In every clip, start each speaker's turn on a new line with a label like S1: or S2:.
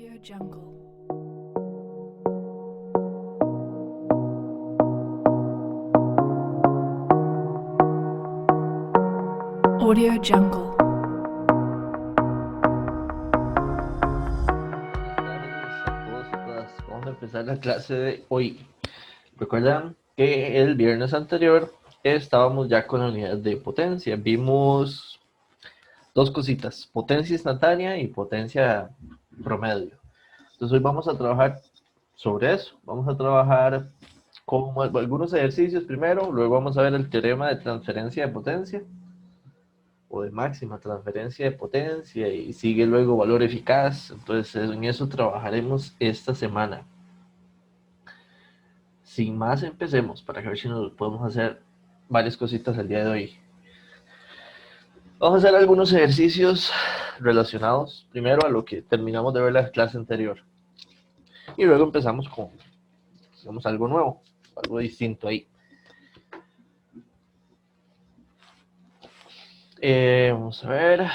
S1: Audio Jungle. Audio Jungle.
S2: Buenas tardes a todos y todas. Vamos a empezar la clase de hoy. Recuerdan que el viernes anterior estábamos ya con la unidad de potencia. Vimos dos cositas, potencia instantánea y potencia promedio. Entonces hoy vamos a trabajar sobre eso. Vamos a trabajar con algunos ejercicios primero, luego vamos a ver el teorema de transferencia de potencia o de máxima transferencia de potencia y sigue luego valor eficaz. Entonces en eso trabajaremos esta semana. Sin más, empecemos para ver si nos podemos hacer varias cositas el día de hoy. Vamos a hacer algunos ejercicios relacionados primero a lo que terminamos de ver la clase anterior y luego empezamos con, digamos, algo nuevo, algo distinto ahí. Vamos a ver.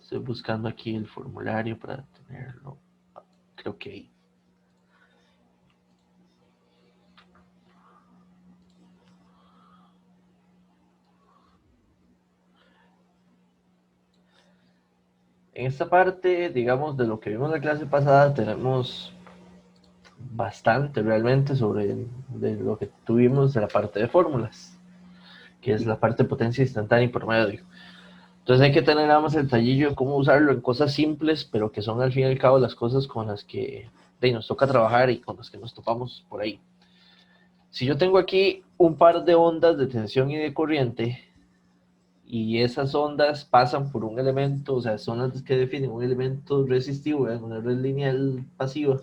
S2: Estoy buscando aquí el formulario para tenerlo. Creo que ahí. En esta parte, digamos, de lo que vimos en la clase pasada, tenemos bastante realmente sobre de lo que tuvimos de la parte de fórmulas, que es la parte de potencia instantánea y promedio. Entonces hay que tener nada más el tallillo de cómo usarlo en cosas simples, pero que son al fin y al cabo las cosas con las que nos toca trabajar y con las que nos topamos por ahí. Si yo tengo aquí un par de ondas de tensión y de corriente, y esas ondas pasan por un elemento, o sea, son las que definen un elemento resistivo, una red lineal pasiva.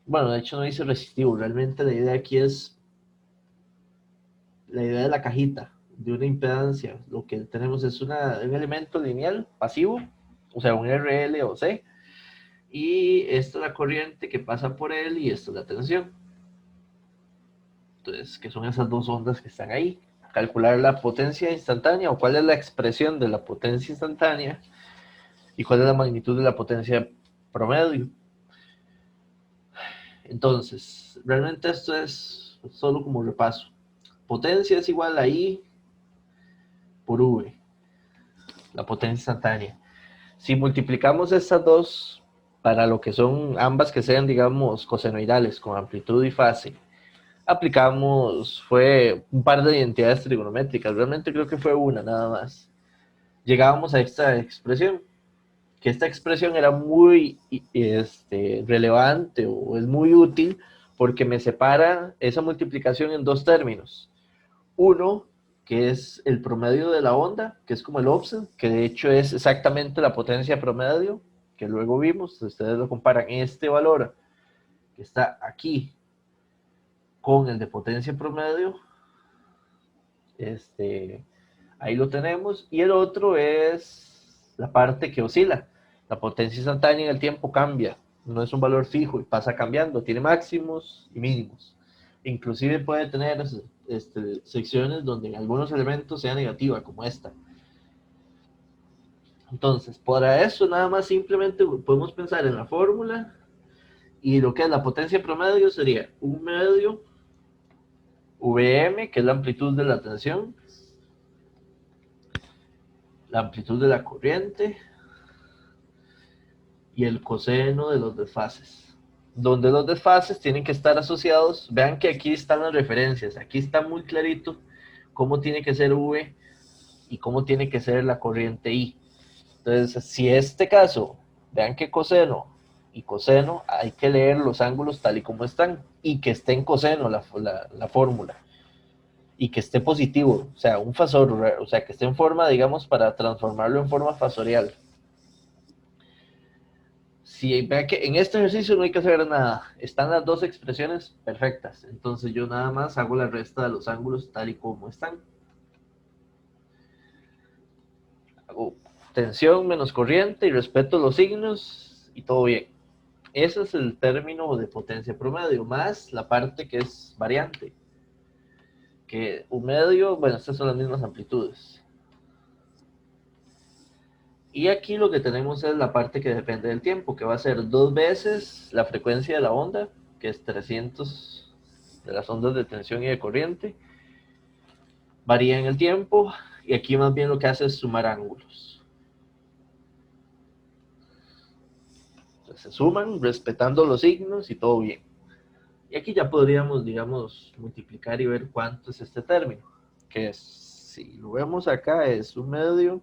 S2: Bueno, de hecho no dice resistivo, realmente la idea aquí es la idea de la cajita, de una impedancia. Lo que tenemos es un elemento lineal pasivo, o sea, un RL o C, y esta es la corriente que pasa por él y esta es la tensión. Entonces, ¿qué son esas dos ondas que están ahí? Calcular la potencia instantánea o cuál es la expresión de la potencia instantánea y cuál es la magnitud de la potencia promedio. Entonces, realmente esto es solo como repaso. Potencia es igual a I por V, la potencia instantánea. Si multiplicamos estas dos para lo que son ambas que sean, digamos, cosenoidales con amplitud y fase, fue un par de identidades trigonométricas, realmente creo que fue una nada más. Llegábamos a esta expresión, que esta expresión era muy relevante o es muy útil porque me separa esa multiplicación en dos términos. Uno, que es el promedio de la onda, que es como el offset, que de hecho es exactamente la potencia promedio, que luego vimos, si ustedes lo comparan este valor que está aquí con el de potencia promedio, ahí lo tenemos, y el otro es la parte que oscila. La potencia instantánea en el tiempo cambia, no es un valor fijo y pasa cambiando, tiene máximos y mínimos. Inclusive puede tener secciones donde en algunos elementos sea negativa, como esta. Entonces, para eso nada más simplemente podemos pensar en la fórmula y lo que es la potencia promedio sería un medio Vm, que es la amplitud de la tensión, la amplitud de la corriente y el coseno de los desfases. Donde los desfases tienen que estar asociados, vean que aquí están las referencias, aquí está muy clarito cómo tiene que ser V y cómo tiene que ser la corriente I. Entonces, si este caso, vean que coseno y coseno, hay que leer los ángulos tal y como están y que esté en coseno la fórmula y que esté positivo, o sea, un fasor, o sea, que esté en forma, digamos, para transformarlo en forma fasorial. Si vean que en este ejercicio no hay que hacer nada, están las dos expresiones perfectas, entonces yo nada más hago la resta de los ángulos tal y como están. Hago tensión menos corriente y respeto los signos y todo bien. Ese es el término de potencia promedio, más la parte que es variante. Que un medio, bueno, estas son las mismas amplitudes. Y aquí lo que tenemos es la parte que depende del tiempo, que va a ser 2 veces la frecuencia de la onda, que es 300 de las ondas de tensión y de corriente. Varía en el tiempo, y aquí más bien lo que hace es sumar ángulos. Entonces se suman respetando los signos y todo bien. Y aquí ya podríamos, digamos, multiplicar y ver cuánto es este término, que es, si lo vemos acá, es un medio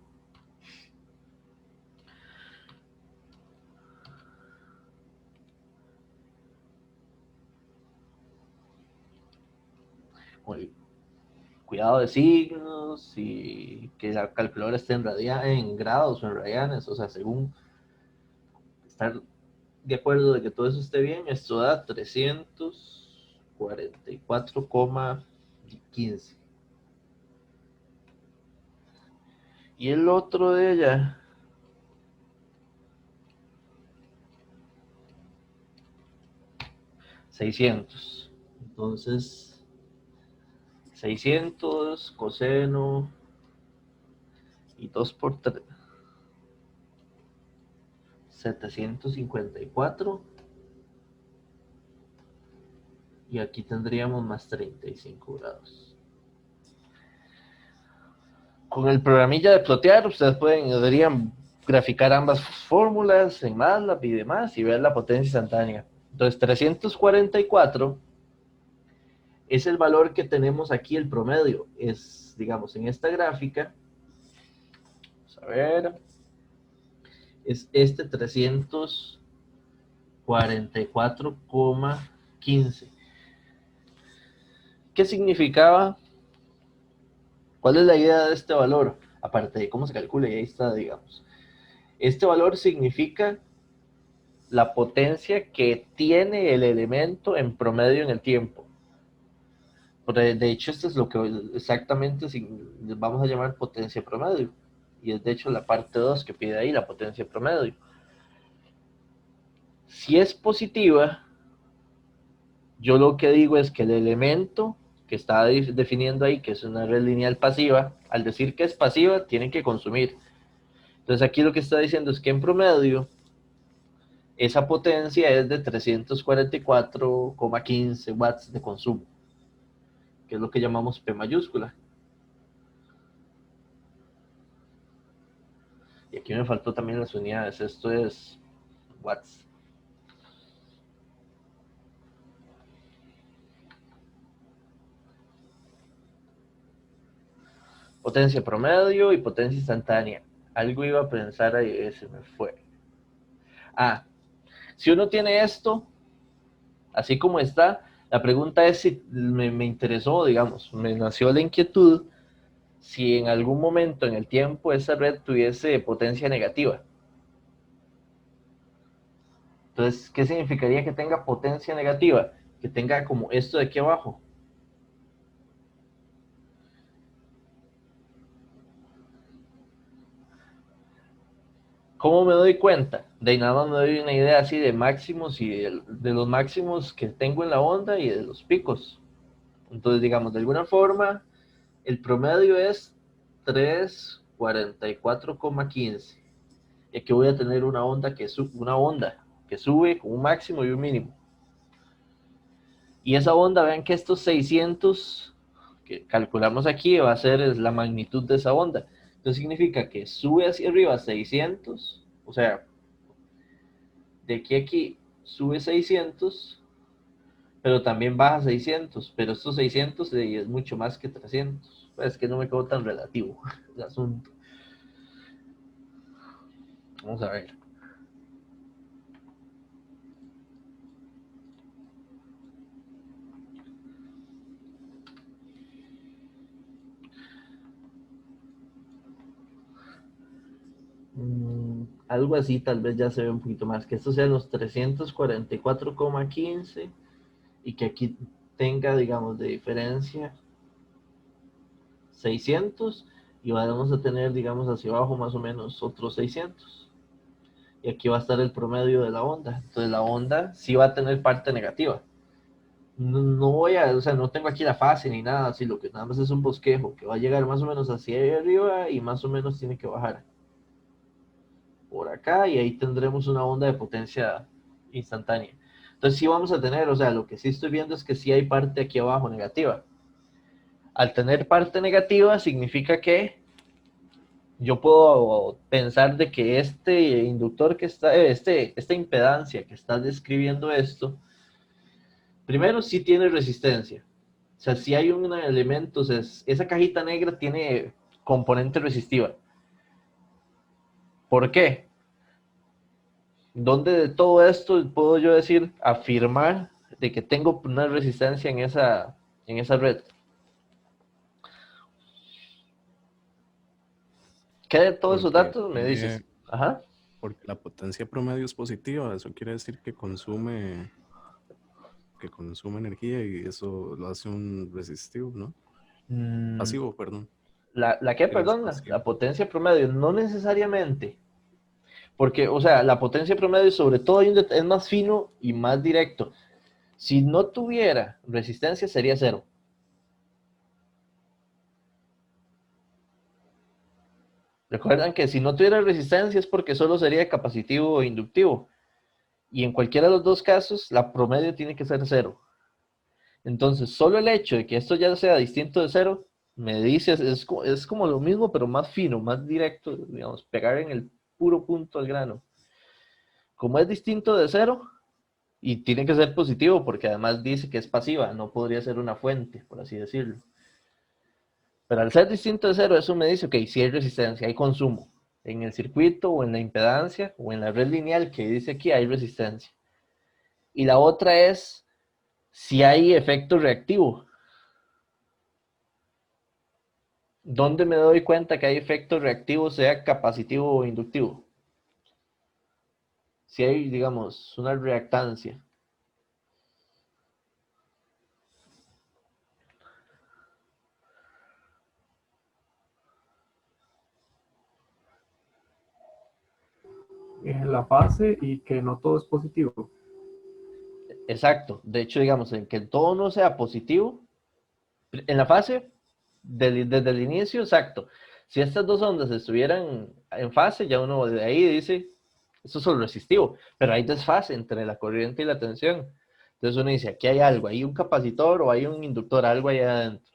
S2: cuidado de signos y que la calculadora esté en grados o en radianes, o sea, según estar de acuerdo de que todo eso esté bien, esto da 344,15. Y el otro de ella, $600. Entonces, 600 coseno y 2 por 3, 754. Y aquí tendríamos más 35 grados. Con el programilla de plotear, ustedes deberían graficar ambas fórmulas en MATLAB y demás y ver la potencia instantánea. Entonces, 344 es el valor que tenemos aquí, el promedio. Es, digamos, en esta gráfica, vamos a ver, es este 344,15. ¿Qué significaba? ¿Cuál es la idea de este valor? Aparte de cómo se calcula, y ahí está, digamos. Este valor significa la potencia que tiene el elemento en promedio en el tiempo. De hecho, esto es lo que exactamente vamos a llamar potencia promedio. Y es de hecho la parte 2 que pide ahí, la potencia promedio. Si es positiva, yo lo que digo es que el elemento que está definiendo ahí, que es una red lineal pasiva, al decir que es pasiva, tiene que consumir. Entonces aquí lo que está diciendo es que en promedio, esa potencia es de 344,15 watts de consumo, que es lo que llamamos P mayúscula. Y aquí me faltó también las unidades, esto es watts. Potencia promedio y potencia instantánea. Algo iba a pensar ahí, se me fue. Si uno tiene esto, así como está, la pregunta es si me interesó, digamos, me nació la inquietud si en algún momento en el tiempo esa red tuviese potencia negativa. Entonces, ¿qué significaría que tenga potencia negativa? Que tenga como esto de aquí abajo. ¿Cómo me doy cuenta? De nada más me doy una idea así de máximos y de los máximos que tengo en la onda y de los picos. Entonces, digamos, de alguna forma, el promedio es 344,15. Y aquí voy a tener una onda que sube con un máximo y un mínimo. Y esa onda, vean que estos 600 que calculamos aquí va a ser la magnitud de esa onda. Entonces significa que sube hacia arriba 600, o sea, de aquí a aquí sube 600, pero también baja 600, pero estos 600 es mucho más que 300. Es que no me quedo tan relativo el asunto. Vamos a ver. Algo así tal vez ya se ve un poquito más, que estos sean los 344,15 y que aquí tenga, digamos, de diferencia 600, y vamos a tener, digamos, hacia abajo más o menos otros 600. Y aquí va a estar el promedio de la onda. Entonces la onda sí va a tener parte negativa. No, no voy a, o sea, no tengo aquí la fase ni nada, así lo que nada más es un bosquejo que va a llegar más o menos hacia ahí arriba y más o menos tiene que bajar por acá y ahí tendremos una onda de potencia instantánea. Entonces sí vamos a tener, o sea, lo que sí estoy viendo es que sí hay parte aquí abajo negativa. Al tener parte negativa significa que yo puedo pensar de que este inductor que está, esta impedancia que está describiendo esto, primero sí tiene resistencia. O sea, si hay un elemento, o sea, esa cajita negra tiene componente resistiva. ¿Por qué? ¿Dónde de todo esto puedo yo decir, afirmar de que tengo una resistencia en esa red? ¿Qué de todos esos
S3: Porque
S2: datos me
S3: tiene,
S2: dices? Ajá.
S3: porque la potencia promedio es positiva, eso quiere decir que consume energía y eso lo hace un resistivo, ¿no?
S2: Mm,
S3: Pasivo, perdón.
S2: ¿La qué,
S3: Eres
S2: perdón? La
S3: pasivo.
S2: potencia promedio, no necesariamente. Porque, o sea, la potencia promedio, sobre todo, es más fino y más directo. Si no tuviera resistencia, sería cero. Recuerdan que si no tuviera resistencia es porque solo sería capacitivo o inductivo. Y en cualquiera de los dos casos, la promedio tiene que ser cero. Entonces, solo el hecho de que esto ya sea distinto de cero, me dice, es como lo mismo, pero más fino, más directo, digamos, pegar en el puro punto al grano. Como es distinto de cero, y tiene que ser positivo, porque además dice que es pasiva, no podría ser una fuente, por así decirlo. Pero al ser distinto de cero, eso me dice, ok, si hay resistencia, hay consumo. En el circuito o en la impedancia o en la red lineal que dice aquí hay resistencia. Y la otra es si hay efecto reactivo. ¿Dónde me doy cuenta que hay efecto reactivo, sea capacitivo o inductivo? Si hay, digamos, una reactancia.
S4: En la fase y que no todo es positivo.
S2: Exacto. De hecho, digamos, en que todo no sea positivo, en la fase, desde el inicio, exacto. Si estas dos ondas estuvieran en fase, ya uno de ahí dice, esto es solo resistivo, pero hay desfase entre la corriente y la tensión. Entonces uno dice, aquí hay algo, hay un capacitor o hay un inductor, algo ahí adentro.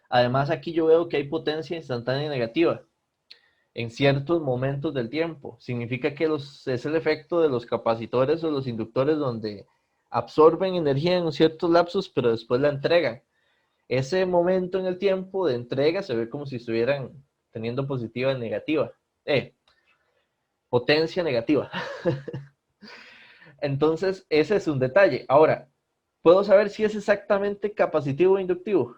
S2: Además, aquí yo veo que hay potencia instantánea negativa en ciertos momentos del tiempo. Significa que es el efecto de los capacitores o los inductores donde absorben energía en ciertos lapsos, pero después la entregan. Ese momento en el tiempo de entrega se ve como si estuvieran teniendo positiva y negativa. Potencia negativa. Entonces, ese es un detalle. Ahora, ¿puedo saber si es exactamente capacitivo o inductivo?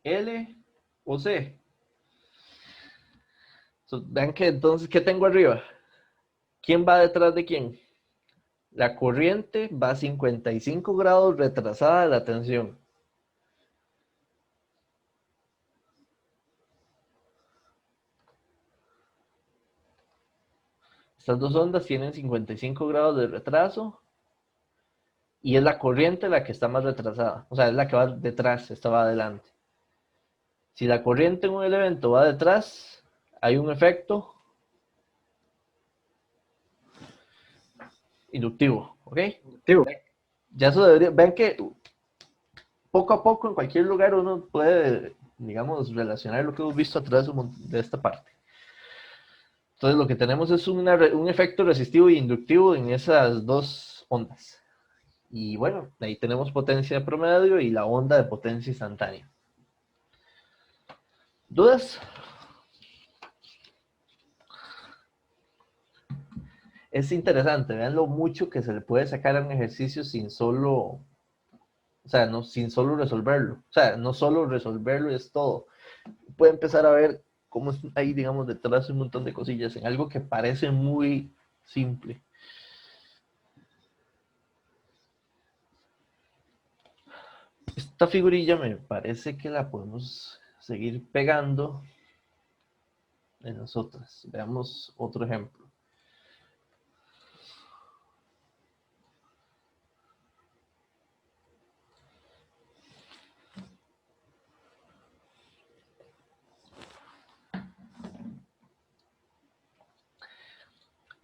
S2: ¿L o C? Vean que entonces, ¿qué tengo arriba? ¿Quién va detrás de quién? La corriente va a 55 grados retrasada de la tensión. Estas dos ondas tienen 55 grados de retraso y es la corriente la que está más retrasada. O sea, es la que va detrás, esta va adelante. Si la corriente en un elemento va detrás, hay un efecto inductivo, ¿ok?
S4: Positivo.
S2: Ya eso debería, ven que poco a poco en cualquier lugar uno puede, digamos, relacionar lo que hemos visto a través de esta parte. Entonces lo que tenemos es un efecto resistivo y inductivo en esas dos ondas. Y bueno, ahí tenemos potencia de promedio y la onda de potencia instantánea. ¿Dudas? Es interesante, vean lo mucho que se le puede sacar a un ejercicio sin solo, o sea, no, sin solo resolverlo. O sea, no solo resolverlo es todo. Puede empezar a ver cómo hay, digamos, detrás un montón de cosillas en algo que parece muy simple. Esta figurilla me parece que la podemos seguir pegando en nosotras. Veamos otro ejemplo.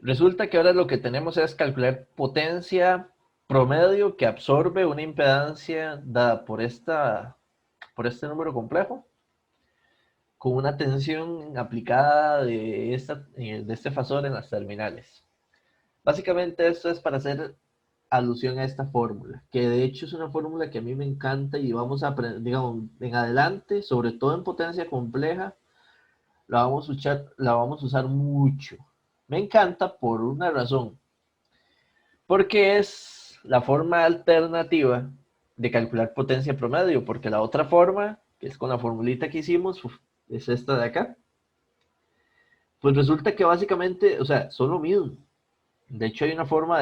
S2: Resulta que ahora lo que tenemos es calcular potencia promedio que absorbe una impedancia dada por este número complejo con una tensión aplicada de este fasor en las terminales. Básicamente esto es para hacer alusión a esta fórmula, que de hecho es una fórmula que a mí me encanta y vamos a aprender, digamos, en adelante, sobre todo en potencia compleja, la vamos a usar mucho. Me encanta por una razón, porque es la forma alternativa de calcular potencia promedio, porque la otra forma, que es con la formulita que hicimos, es esta de acá. Pues resulta que básicamente, o sea, son lo mismo. De hecho hay una forma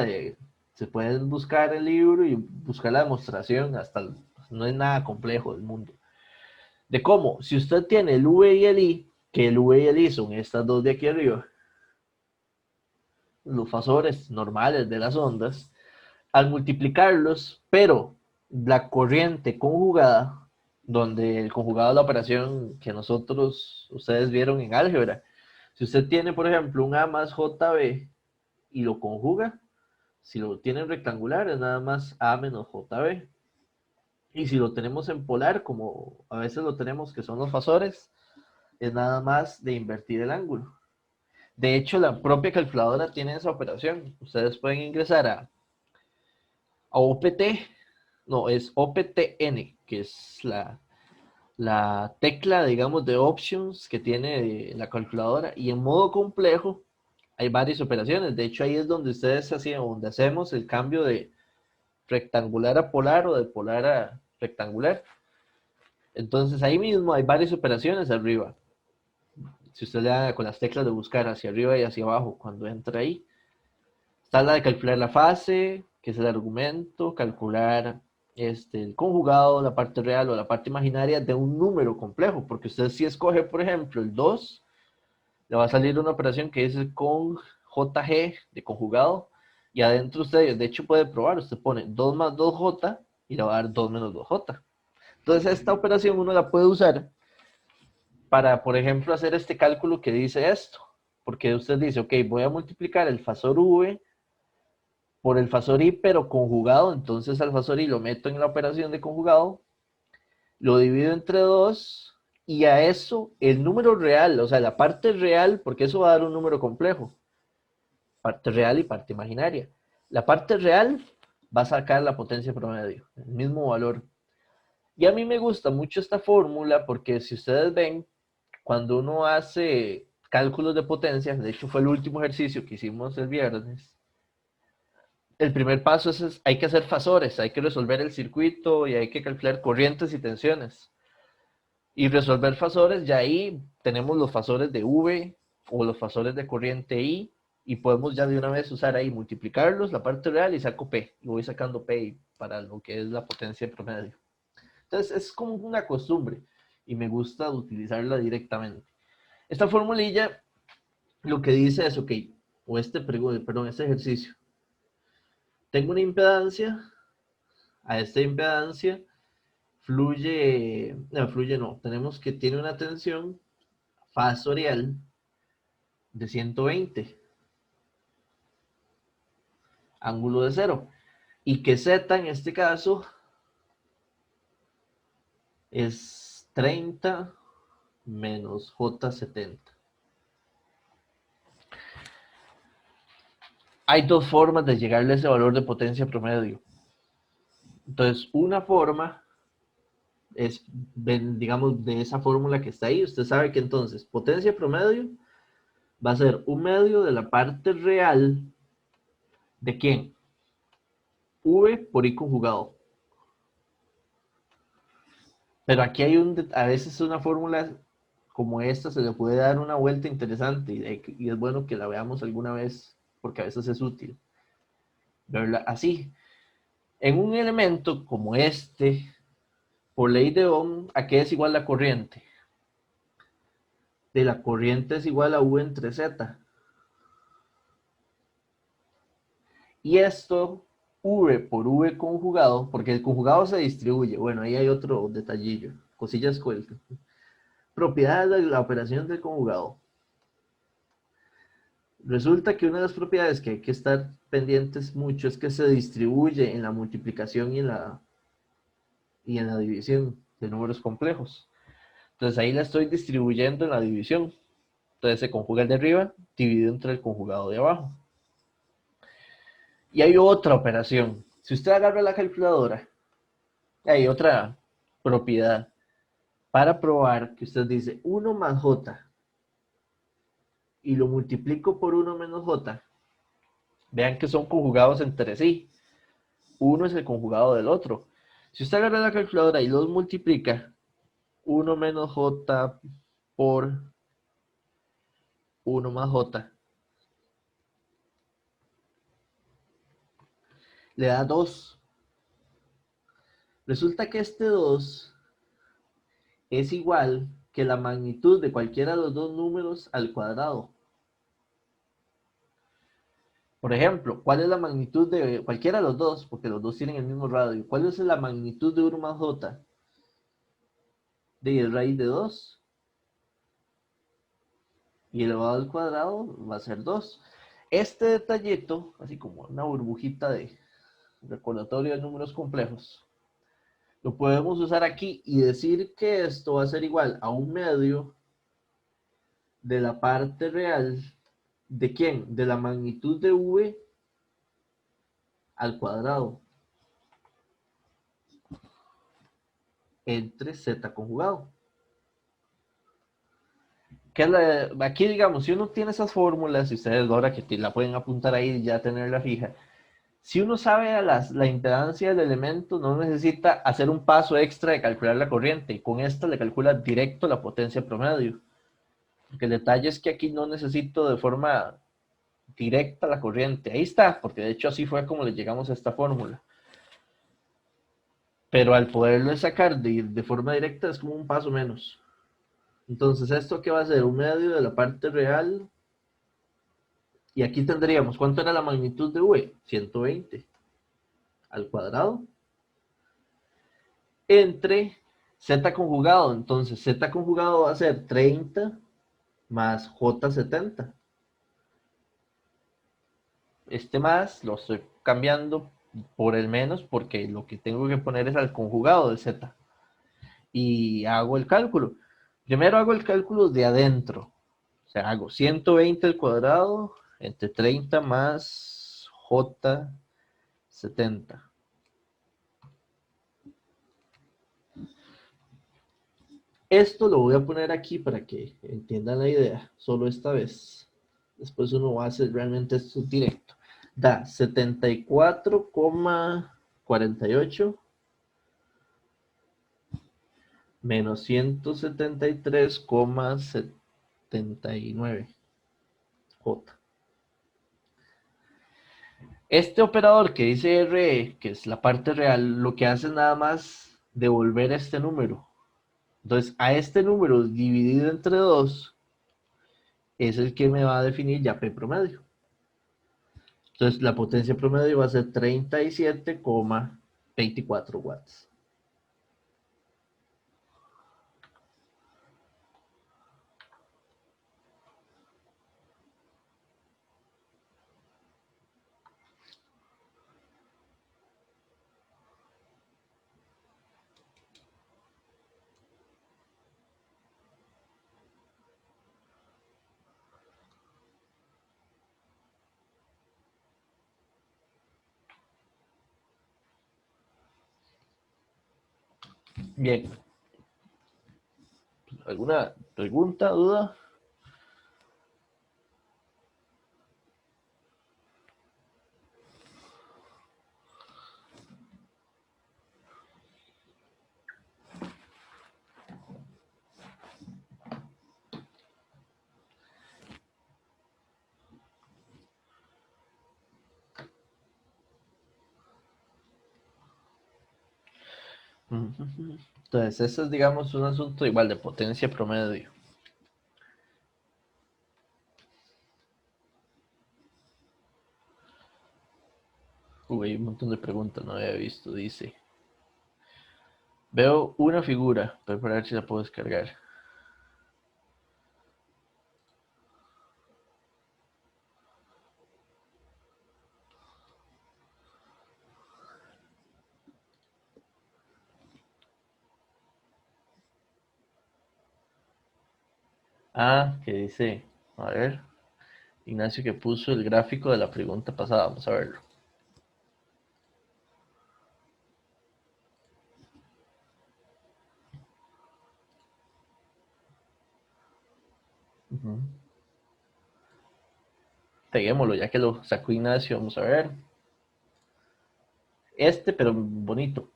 S2: se pueden buscar el libro y buscar la demostración, no es nada complejo del mundo. De cómo, si usted tiene el V y el I, que el V y el I son estas dos de aquí arriba, los fasores normales de las ondas, al multiplicarlos, pero la corriente conjugada, donde el conjugado es la operación que ustedes vieron en álgebra. Si usted tiene, por ejemplo, un A más JB y lo conjuga, si lo tiene en rectangular es nada más A menos JB. Y si lo tenemos en polar, como a veces lo tenemos que son los fasores, es nada más de invertir el ángulo. De hecho, la propia calculadora tiene esa operación. Ustedes pueden ingresar a OPT, no, es OPTN, que es la tecla, digamos, de options que tiene la calculadora. Y en modo complejo hay varias operaciones. De hecho, ahí es donde donde hacemos el cambio de rectangular a polar o de polar a rectangular. Entonces ahí mismo hay varias operaciones arriba. Si usted le da con las teclas de buscar hacia arriba y hacia abajo cuando entra ahí, está la de calcular la fase, que es el argumento, calcular el conjugado, la parte real o la parte imaginaria de un número complejo, porque usted si escoge, por ejemplo, el 2, le va a salir una operación que dice con JG de conjugado, y adentro usted, de hecho puede probar, usted pone 2 más 2J y le va a dar 2 menos 2J. Entonces esta operación uno la puede usar para, por ejemplo, hacer este cálculo que dice esto, porque usted dice, ok, voy a multiplicar el fasor V por el fasor I, pero conjugado, entonces al fasor I lo meto en la operación de conjugado, lo divido entre 2, y a eso el número real, o sea, la parte real, porque eso va a dar un número complejo, parte real y parte imaginaria. La parte real va a sacar la potencia promedio, el mismo valor. Y a mí me gusta mucho esta fórmula porque si ustedes ven, cuando uno hace cálculos de potencia, de hecho fue el último ejercicio que hicimos el viernes, el primer paso hay que hacer fasores, hay que resolver el circuito y hay que calcular corrientes y tensiones. Y resolver fasores, ya ahí tenemos los fasores de V o los fasores de corriente I, y podemos ya de una vez usar ahí, multiplicarlos, la parte real, y saco P, y voy sacando P para lo que es la potencia promedio. Entonces es como una costumbre, y me gusta utilizarla directamente. Esta formulilla lo que dice es, ok, o este ejercicio. Tengo una impedancia, a esta impedancia tenemos que tiene una tensión fasorial de 120, ángulo de 0, y que Z en este caso es 30 menos J70. Hay dos formas de llegarle a ese valor de potencia promedio. Entonces, una forma es, digamos, de esa fórmula que está ahí. Usted sabe que entonces potencia promedio va a ser un medio de la parte real de ¿quién? V por I conjugado. Pero aquí a veces una fórmula como esta se le puede dar una vuelta interesante y es bueno que la veamos alguna vez porque a veces es útil verla así. En un elemento como este, Por ley de Ohm, ¿a qué es igual la corriente? De la corriente es igual a U entre Z. Y esto, V por V conjugado, porque el conjugado se distribuye. Bueno, ahí hay otro detallillo. Cosillas sueltas. Propiedades de la operación del conjugado. Resulta que una de las propiedades que hay que estar pendientes mucho es que se distribuye en la multiplicación y en la división de números complejos. Entonces ahí la estoy distribuyendo en la división. Entonces se conjuga el de arriba dividido entre el conjugado de abajo. Y hay otra operación. Si usted agarra la calculadora, hay otra propiedad para probar que usted dice 1 más j y lo multiplico por 1 menos j. Vean que son conjugados entre sí. Uno es el conjugado del otro. Si usted agarra la calculadora y los multiplica, 1 menos j por 1 más j, le da 2. Resulta que este 2 es igual que la magnitud de cualquiera de los dos números al cuadrado. Por ejemplo, ¿cuál es la magnitud de cualquiera de los dos? Porque los dos tienen el mismo radio. ¿Cuál es la magnitud de 1 más j? De raíz de 2. Y elevado al cuadrado va a ser 2. Este detallito, así como una burbujita de recordatorio de números complejos, lo podemos usar aquí y decir que esto va a ser igual a 1/2 de la parte real. ¿De quién? De la magnitud de v al cuadrado entre z conjugado. ¿Qué es aquí, digamos, si uno tiene esas fórmulas, y ustedes ahora que la pueden apuntar ahí y ya tenerla fija, si uno sabe la impedancia del elemento, no necesita hacer un paso extra de calcular la corriente, y con esta le calcula directo la potencia promedio. Porque el detalle es que aquí no necesito de forma directa la corriente. Ahí está, porque de hecho así fue como le llegamos a esta fórmula. Pero al poderlo sacar de forma directa es como un paso menos. Entonces, ¿esto qué va a ser? 1/2 de la parte real. Y aquí tendríamos, ¿cuánto era la magnitud de v? 120 al cuadrado. Entre z conjugado. Entonces, z conjugado va a ser 30 más j70. Este más lo estoy cambiando por el menos porque lo que tengo que poner es al conjugado de z. Y hago el cálculo. Primero hago el cálculo de adentro. O sea, hago 120 al cuadrado entre 30 más j70. Esto lo voy a poner aquí para que entiendan la idea, solo esta vez. Después uno va a hacer realmente esto directo. Da 74,48 menos 173,79 J. Este operador que dice RE, que es la parte real, lo que hace es nada más devolver este número. Entonces, a este número dividido entre 2 es el que me va a definir ya P promedio. Entonces, la potencia promedio va a ser 37,24 watts. Bien. ¿Alguna pregunta, duda? Entonces, ese es, digamos, un asunto igual de potencia promedio. Uy, hay un montón de preguntas, no había visto. Dice: veo una figura, pero para ver si la puedo descargar. Ah, que dice, a ver, Ignacio que puso el gráfico de la pregunta pasada, vamos a verlo. Ujú. Peguémoslo, ya que lo sacó Ignacio, vamos a ver. Pero bonito.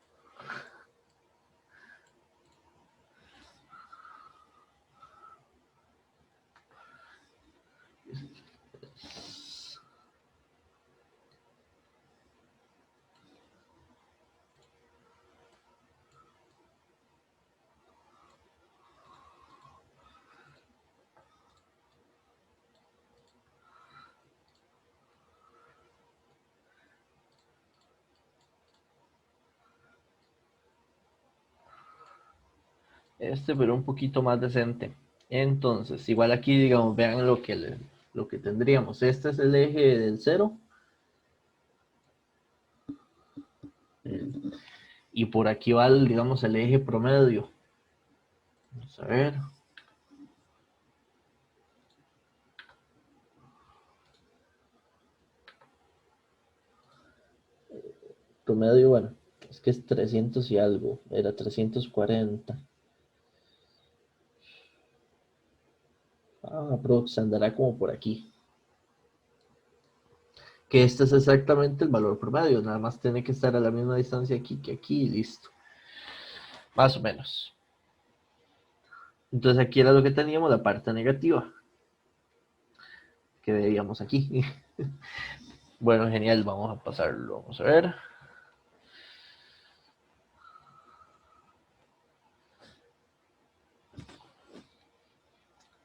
S2: Pero un poquito más decente. Entonces, igual aquí, digamos, vean lo que tendríamos. Este es el eje del 0. Y por aquí va, digamos, el eje promedio. Vamos a ver. Promedio, bueno, es que es 300 y algo. Era 340. Aprox andará como por aquí. Que este es exactamente el valor promedio. Nada más tiene que estar a la misma distancia aquí que aquí y listo. Más o menos. Entonces aquí era lo que teníamos, la parte negativa. Que veíamos aquí. Bueno, genial, vamos a pasarlo. Vamos a ver.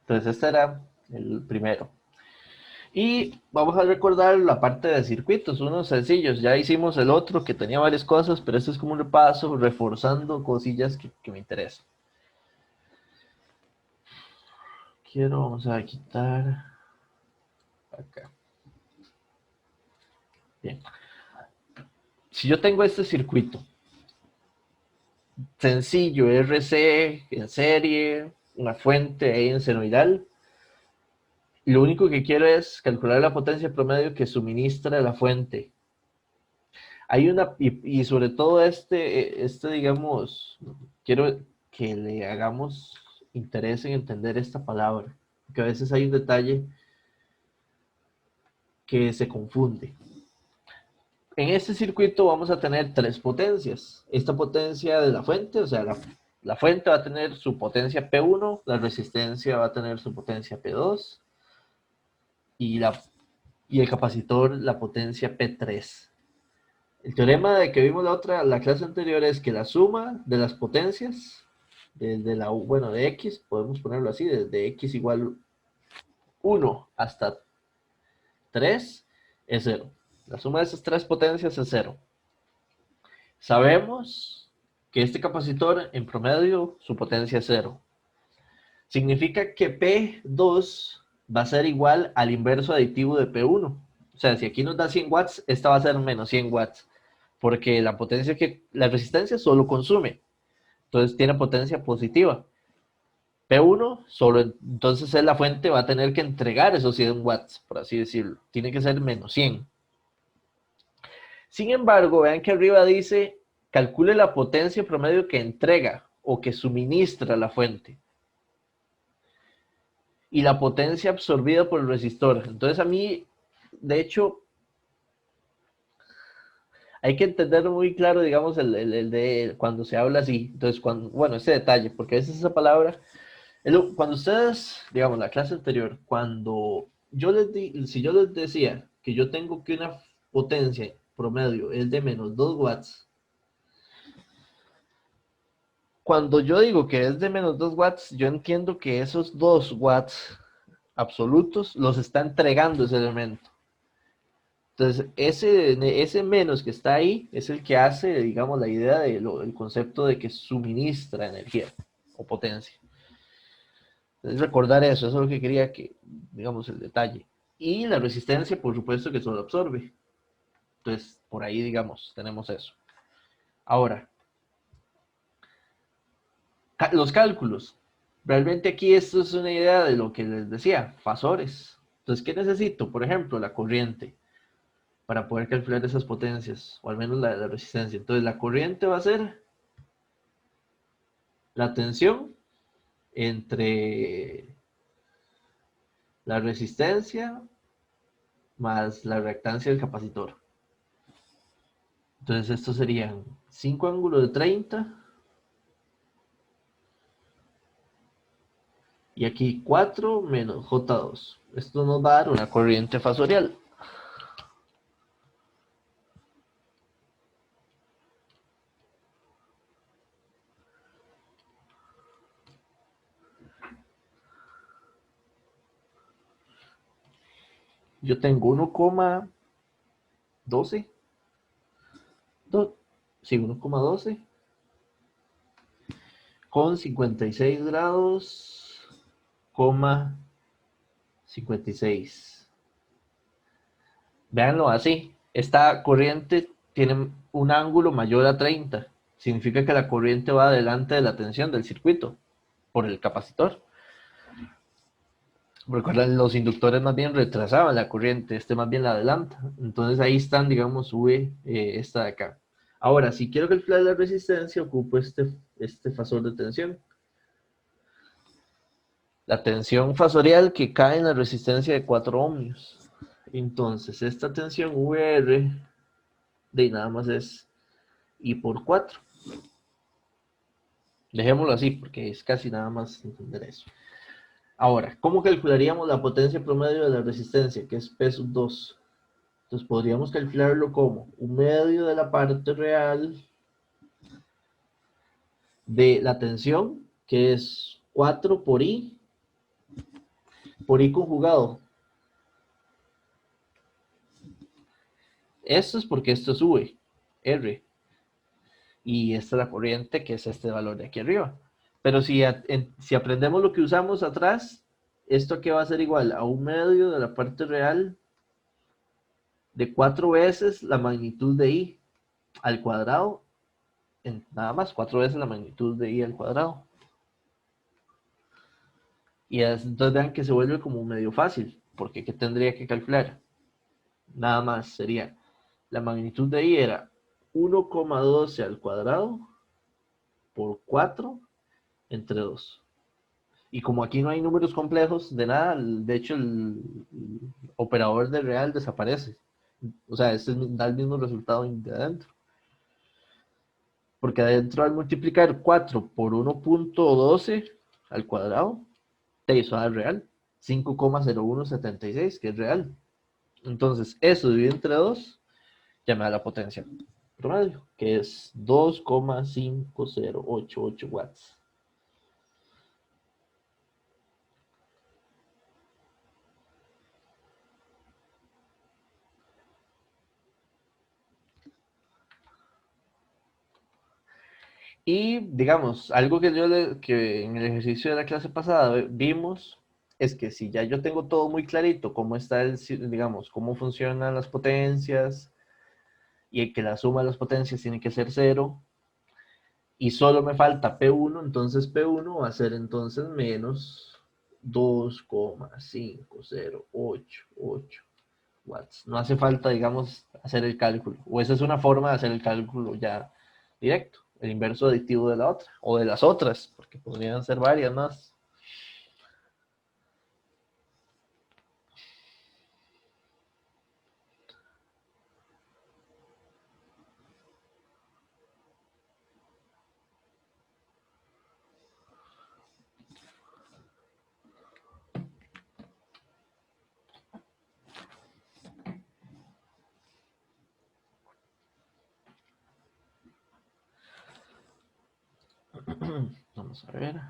S2: Entonces este era el primero. Y vamos a recordar la parte de circuitos, unos sencillos. Ya hicimos el otro que tenía varias cosas, pero este es como un repaso, reforzando cosillas que me interesan. Vamos a quitar acá. Bien. Si yo tengo este circuito sencillo, RC en serie, una fuente ahí en senoidal, lo único que quiero es calcular la potencia promedio que suministra la fuente. Hay y sobre todo digamos, quiero que le hagamos interés en entender esta palabra, porque a veces hay un detalle que se confunde. En este circuito vamos a tener tres potencias. Esta potencia de la fuente, o sea, la fuente va a tener su potencia P1, la resistencia va a tener su potencia P2 y, y el capacitor la potencia P3. El teorema de que vimos la clase anterior es que la suma de las potencias, de X, podemos ponerlo así, desde X igual 1 hasta 3 es 0. La suma de esas tres potencias es 0. Sabemos que este capacitor en promedio su potencia es 0. Significa que P2 va a ser igual al inverso aditivo de P1. O sea, si aquí nos da 100 watts, esta va a ser menos 100 watts. Porque la resistencia solo consume. Entonces tiene potencia positiva. P1 solo, entonces la fuente va a tener que entregar esos 100 watts, por así decirlo. Tiene que ser menos 100. Sin embargo, vean que arriba dice, calcule la potencia promedio que entrega o que suministra la fuente. Y la potencia absorbida por el resistor. Entonces a mí, de hecho, hay que entender muy claro, digamos, el de cuando se habla así. Entonces, bueno, ese detalle, porque a veces esa palabra, cuando ustedes, digamos, la clase anterior, si yo les decía que yo tengo que una potencia promedio es de menos 2 watts, Cuando yo digo que es de menos 2 watts, yo entiendo que esos 2 watts absolutos los está entregando ese elemento. Entonces, ese menos que está ahí es el que hace, digamos, la idea del concepto de que suministra energía o potencia. Entonces, recordar eso es lo que quería que, digamos, el detalle. Y la resistencia, por supuesto, que solo absorbe. Entonces, por ahí, digamos, tenemos eso. Ahora, los cálculos. Realmente aquí esto es una idea de lo que les decía, fasores. Entonces, ¿qué necesito? Por ejemplo, la corriente para poder calcular esas potencias, o al menos la resistencia. Entonces, la corriente va a ser la tensión entre la resistencia más la reactancia del capacitor. Entonces, estos serían 5 ángulos de 30. Y aquí 4 menos J2. Esto nos va a dar una corriente fasorial. Yo tengo 1,12. Sí, 1,12 con 56 grados, 56. Véanlo así. Esta corriente tiene un ángulo mayor a 30. Significa que la corriente va adelante de la tensión del circuito por el capacitor. Recuerden, los inductores más bien retrasaban la corriente, este más bien la adelanta. Entonces ahí están, digamos, sube esta de acá. Ahora, si quiero calcular la resistencia, ocupo este fasor de tensión. La tensión fasorial que cae en la resistencia de 4 ohmios. Entonces, esta tensión VR de nada más es I por 4. Dejémoslo así porque es casi nada más entender eso. Ahora, ¿cómo calcularíamos la potencia promedio de la resistencia? Que es P sub 2. Entonces podríamos calcularlo como un medio de la parte real de la tensión, que es 4 por I conjugado. Esto es porque esto sube, R. Y esta es la corriente, que es este valor de aquí arriba. Pero si aprendemos lo que usamos atrás, esto que va a ser igual a un medio de la parte real de 4 veces la magnitud de I al cuadrado, nada más 4 veces la magnitud de I al cuadrado. Y entonces vean que se vuelve como medio fácil, porque ¿qué tendría que calcular? Nada más sería, la magnitud de I era 1,12 al cuadrado por 4 entre 2. Y como aquí no hay números complejos de nada, de hecho el operador de real desaparece. O sea, este da el mismo resultado de adentro. Porque adentro al multiplicar 4 por 1,12 al cuadrado, te hizo dar real. 5,0176, que es real. Entonces, eso dividido entre 2, ya me da la potencia promedio, que es 2,5088 watts. Y digamos, algo que en el ejercicio de la clase pasada vimos es que si ya yo tengo todo muy clarito, cómo está digamos, cómo funcionan las potencias y que la suma de las potencias tiene que ser 0 y solo me falta P1, entonces P1 va a ser entonces menos 2,5088 watts. No hace falta, digamos, hacer el cálculo, o esa es una forma de hacer el cálculo ya directo, el inverso aditivo de la otra, o de las otras, porque podrían ser varias más. Vamos a ver.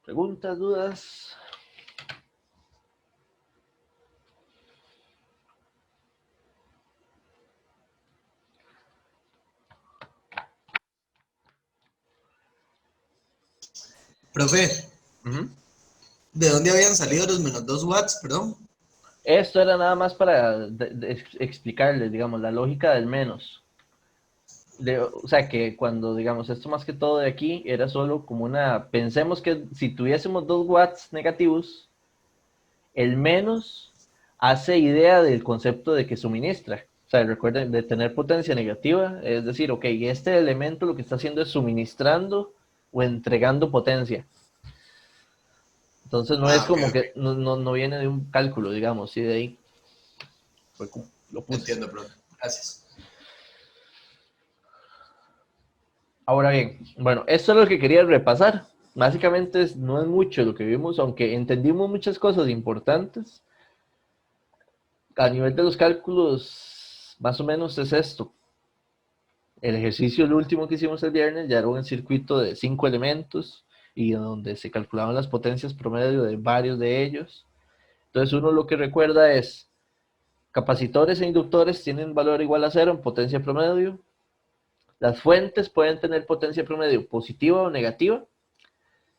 S2: Preguntas, dudas.
S5: Profe,
S2: Ujú.
S5: ¿de dónde habían salido los -2 watts, perdón?
S2: Esto era nada más para explicarles, digamos, la lógica del menos. O sea, que cuando, digamos, esto más que todo de aquí era solo como una... Pensemos que si tuviésemos 2 watts negativos, el menos hace idea del concepto de que suministra. O sea, recuerden, de tener potencia negativa, es decir, ok, este elemento lo que está haciendo es suministrando o entregando potencia. Entonces no es
S5: Ok,
S2: como
S5: ok.
S2: que no viene de un cálculo, digamos, y de ahí fue como lo puse.
S5: Entiendo, profe. Gracias.
S2: Ahora bien, bueno, esto es lo que quería repasar. Básicamente no es mucho lo que vimos, aunque entendimos muchas cosas importantes. A nivel de los cálculos, más o menos es esto. El ejercicio, el último que hicimos el viernes, ya era un circuito de 5 elementos y donde se calculaban las potencias promedio de varios de ellos. Entonces uno lo que recuerda es, capacitores e inductores tienen valor igual a cero en potencia promedio. Las fuentes pueden tener potencia promedio positiva o negativa.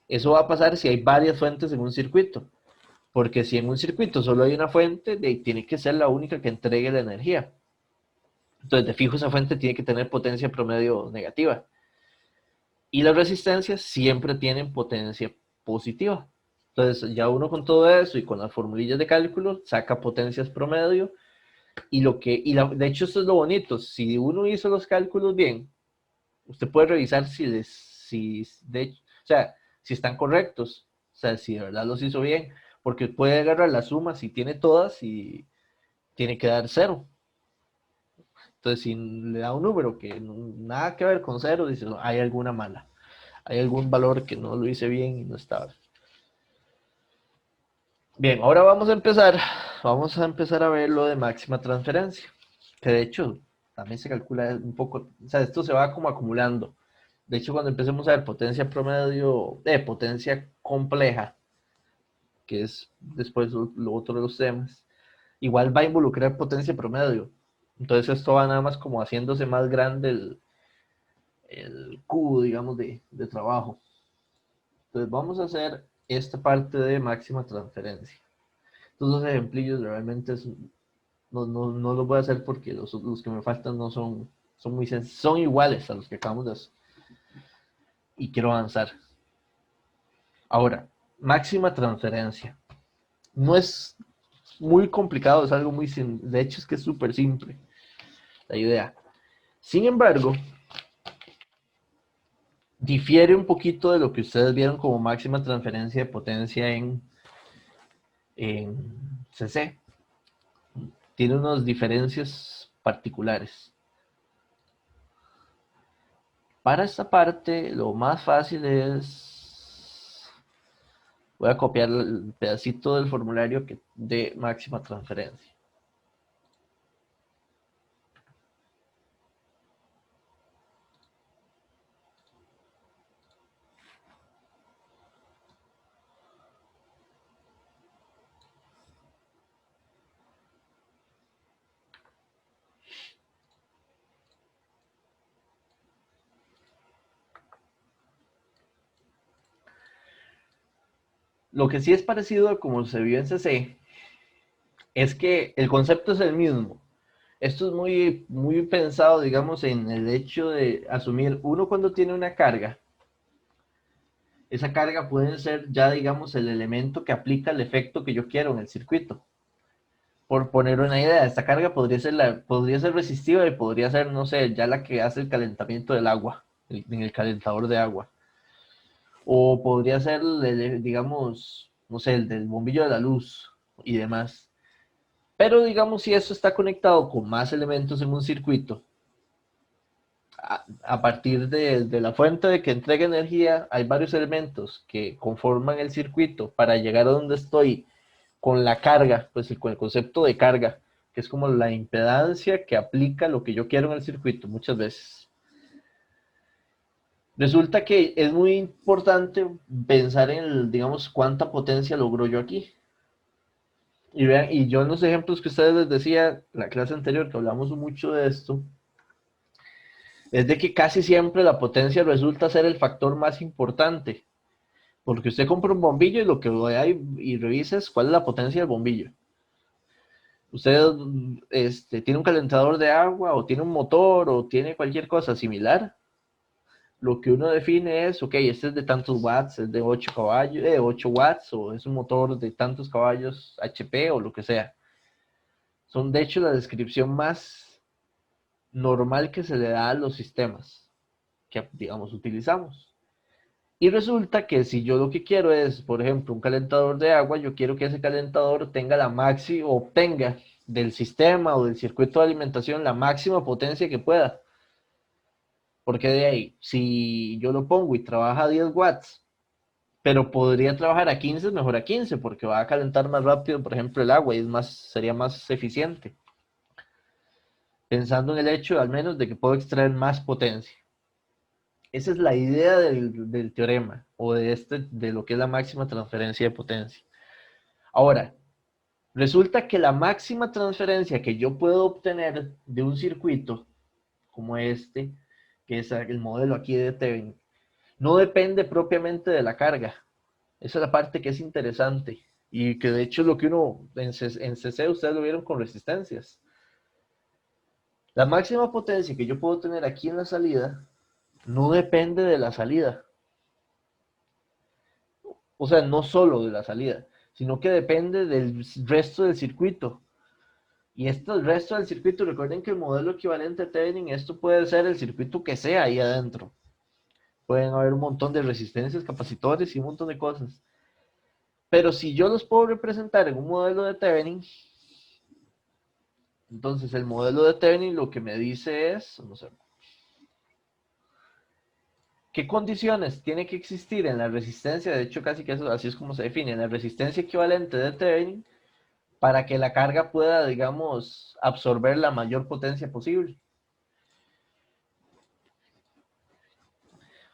S2: Eso va a pasar si hay varias fuentes en un circuito, porque si en un circuito solo hay una fuente, tiene que ser la única que entregue la energía. Entonces, de fijo, esa fuente tiene que tener potencia promedio negativa. Y las resistencias siempre tienen potencia positiva. Entonces, ya uno con todo eso y con las formulillas de cálculo saca potencias promedio. De hecho, esto es lo bonito. Si uno hizo los cálculos bien, usted puede revisar o sea, si están correctos, o sea, si de verdad los hizo bien, porque puede agarrar la suma si tiene todas y tiene que dar cero. Entonces, si le da un número que nada que ver con cero, dice, no, hay alguna mala, hay algún valor que no lo hice bien y no estaba. Bien, ahora vamos a empezar a ver lo de máxima transferencia, que de hecho también se calcula un poco, o sea, esto se va como acumulando. De hecho, cuando empecemos a ver potencia promedio, potencia compleja, que es después lo otro de los temas, igual va a involucrar potencia promedio. Entonces esto va nada más como haciéndose más grande el cubo, digamos, de trabajo. Entonces vamos a hacer esta parte de máxima transferencia. Estos dos ejemplillos realmente no los voy a hacer porque los que me faltan no son iguales a los que acabamos de hacer. Y quiero avanzar. Ahora, máxima transferencia. No es muy complicado, es algo muy simple. De hecho, es que es súper simple la idea. Sin embargo, difiere un poquito de lo que ustedes vieron como máxima transferencia de potencia en CC. Tiene unas diferencias particulares. Para esta parte, lo más fácil es... Voy a copiar el pedacito del formulario de máxima transferencia. Lo que sí es parecido a como se vio en CC es que el concepto es el mismo. Esto es muy pensado, digamos, en el hecho de asumir uno cuando tiene una carga. Esa carga puede ser ya, digamos, el elemento que aplica el efecto que yo quiero en el circuito. Por poner una idea, esta carga podría ser resistiva y podría ser, no sé, ya la que hace el calentamiento del agua, en el calentador de agua. O podría ser, digamos, no sé, el del bombillo de la luz y demás. Pero digamos, si eso está conectado con más elementos en un circuito, a partir de la fuente de que entrega energía, hay varios elementos que conforman el circuito para llegar a donde estoy con la carga, pues con el concepto de carga, que es como la impedancia que aplica lo que yo quiero en el circuito muchas veces. Resulta que es muy importante pensar en, digamos, cuánta potencia logro yo aquí. Y vean, y yo en los ejemplos que ustedes les decía, la clase anterior que hablamos mucho de esto, es de que casi siempre la potencia resulta ser el factor más importante. Porque usted compra un bombillo y lo que ve ahí y revisa es cuál es la potencia del bombillo. Usted tiene un calentador de agua o tiene un motor o tiene cualquier cosa similar. Lo que uno define es, ok, este es de tantos watts, es de 8 caballos, 8 watts o es un motor de tantos caballos HP o lo que sea. Son de hecho la descripción más normal que se le da a los sistemas que, digamos, utilizamos. Y resulta que si yo lo que quiero es, por ejemplo, un calentador de agua, yo quiero que ese calentador tenga la máxima, obtenga del sistema o del circuito de alimentación la máxima potencia que pueda. Porque de ahí, si yo lo pongo y trabaja a 10 watts, pero podría trabajar a 15, es mejor a 15, porque va a calentar más rápido, por ejemplo, el agua y sería más eficiente. Pensando en el hecho, al menos, de que puedo extraer más potencia. Esa es la idea del teorema, o de lo que es la máxima transferencia de potencia. Ahora, resulta que la máxima transferencia que yo puedo obtener de un circuito como este, que es el modelo aquí de Thevenin, no depende propiamente de la carga. Esa es la parte que es interesante, y que de hecho es lo que uno, en CC ustedes lo vieron con resistencias. La máxima potencia que yo puedo tener aquí en la salida no depende de la salida. O sea, no solo de la salida, sino que depende del resto del circuito. Y el resto del circuito, recuerden que el modelo equivalente a Thevenin, esto puede ser el circuito que sea ahí adentro. Pueden haber un montón de resistencias, capacitores y un montón de cosas. Pero si yo los puedo representar en un modelo de Thevenin, entonces el modelo de Thevenin lo que me dice es, vamos a ver, ¿qué condiciones tiene que existir en la resistencia? De hecho, casi que eso, así es como se define, en la resistencia equivalente de Thevenin, para que la carga pueda, digamos, absorber la mayor potencia posible.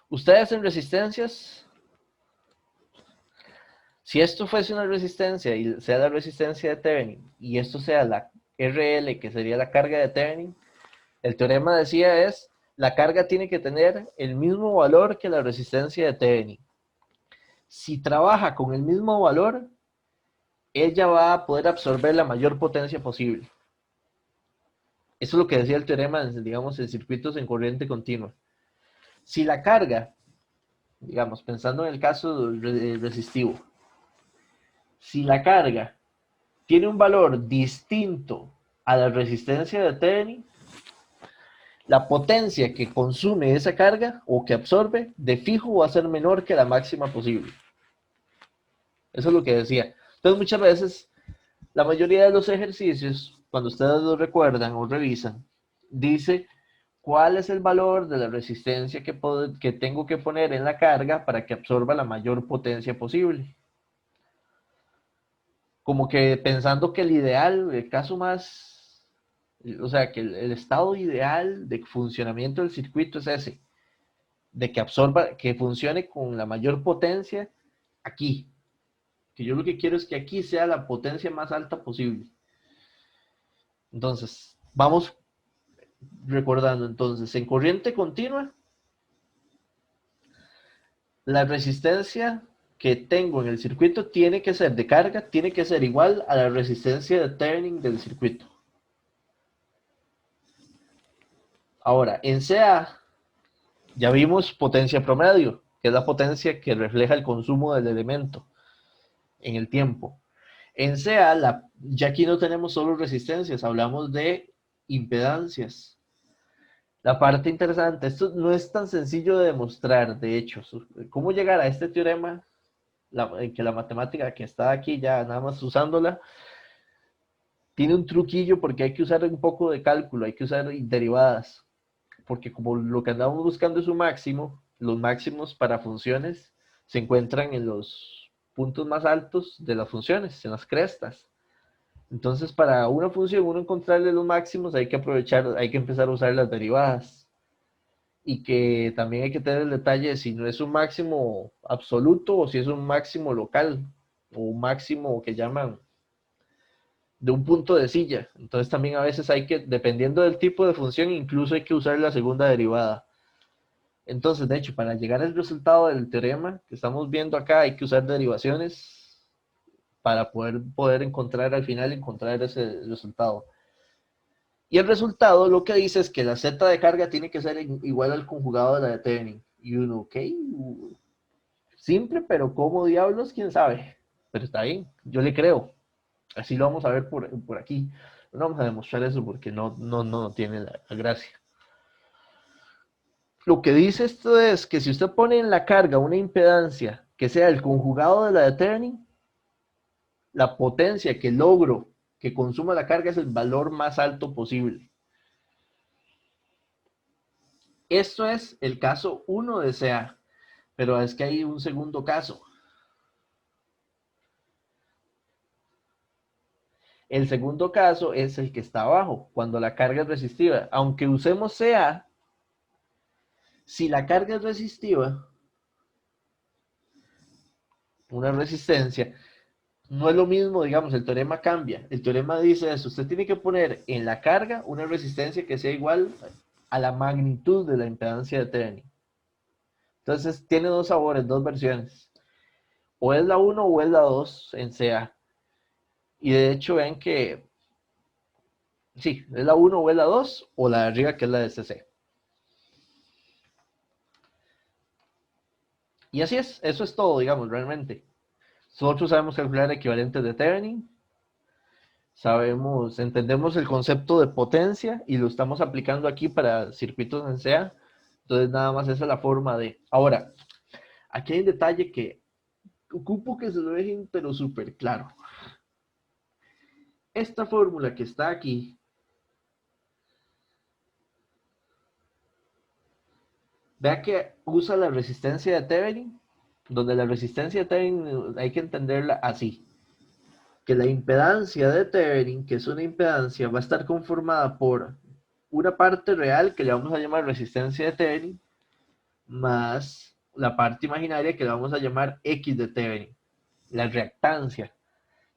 S2: Ustedes en resistencias, si esto fuese una resistencia y sea la resistencia de Thevenin, y esto sea la RL, que sería la carga de Thevenin, el teorema decía es, la carga tiene que tener el mismo valor que la resistencia de Thevenin. Si trabaja con el mismo valor, ella va a poder absorber la mayor potencia posible. Eso es lo que decía el teorema, digamos, en circuitos en corriente continua. Si la carga, digamos, pensando en el caso resistivo, si la carga tiene un valor distinto a la resistencia de Thevenin, la potencia que consume esa carga o que absorbe, de fijo va a ser menor que la máxima posible. Eso es lo que decía. Entonces muchas veces, la mayoría de los ejercicios, cuando ustedes lo recuerdan o revisan, dice cuál es el valor de la resistencia que tengo que poner en la carga para que absorba la mayor potencia posible. Como que pensando que el ideal, el caso más, o sea, que el estado ideal de funcionamiento del circuito es ese, de que absorba, que funcione con la mayor potencia aquí. Que yo lo que quiero es que aquí sea la potencia más alta posible. Entonces, vamos recordando, entonces, en corriente continua, la resistencia que tengo en el circuito tiene que ser de carga, tiene que ser igual a la resistencia de Thevenin del circuito. Ahora, en CA, ya vimos potencia promedio, que es la potencia que refleja el consumo del elemento en el tiempo. En CA, ya aquí no tenemos solo resistencias, hablamos de impedancias. La parte interesante, esto no es tan sencillo de demostrar, de hecho, cómo llegar a este teorema, que la matemática que está aquí ya nada más usándola, tiene un truquillo porque hay que usar un poco de cálculo, hay que usar derivadas, porque como lo que andamos buscando es un máximo, los máximos para funciones se encuentran en los puntos más altos de las funciones, en las crestas. Entonces, para una función, uno encontrarle los máximos, hay que aprovechar, hay que empezar a usar las derivadas. Y que también hay que tener el detalle de si no es un máximo absoluto o si es un máximo local o un máximo que llaman de un punto de silla. Entonces también a veces hay que, dependiendo del tipo de función, incluso hay que usar la segunda derivada. Entonces, de hecho, para llegar al resultado del teorema que estamos viendo acá, hay que usar derivaciones para poder encontrar al final, encontrar ese resultado. Y el resultado lo que dice es que la z de carga tiene que ser igual al conjugado de la de Thevenin. Y uno, ok, simple, pero ¿cómo diablos? ¿Quién sabe? Pero está bien, yo le creo. Así lo vamos a ver por aquí. No vamos a demostrar eso porque no tiene la gracia. Lo que dice esto es que si usted pone en la carga una impedancia que sea el conjugado de la de Thevenin, la potencia que logro que consuma la carga es el valor más alto posible. Esto es el caso 1 de CA, pero es que hay un segundo caso. El segundo caso es el que está abajo, cuando la carga es resistiva. Aunque usemos CA, si la carga es resistiva, una resistencia, no es lo mismo, digamos, el teorema cambia. El teorema dice eso, usted tiene que poner en la carga una resistencia que sea igual a la magnitud de la impedancia de Thevenin. Entonces tiene dos sabores, dos versiones. O es la 1 o es la 2 en CA. Y de hecho ven que sí, es la 1 o es la 2 o la de arriba que es la de CC. Y así es, eso es todo, digamos, realmente. Nosotros sabemos calcular equivalentes de Thevenin, entendemos el concepto de potencia y lo estamos aplicando aquí para circuitos en CA. Entonces nada más esa es la forma de... Ahora, aquí hay un detalle que ocupo que se lo dejen pero súper claro. Esta fórmula que está aquí, vea que usa la resistencia de Thevenin, donde la resistencia de Thevenin hay que entenderla así, que la impedancia de Thevenin, que es una impedancia, va a estar conformada por una parte real que le vamos a llamar resistencia de Thevenin, más la parte imaginaria que le vamos a llamar X de Thevenin, la reactancia.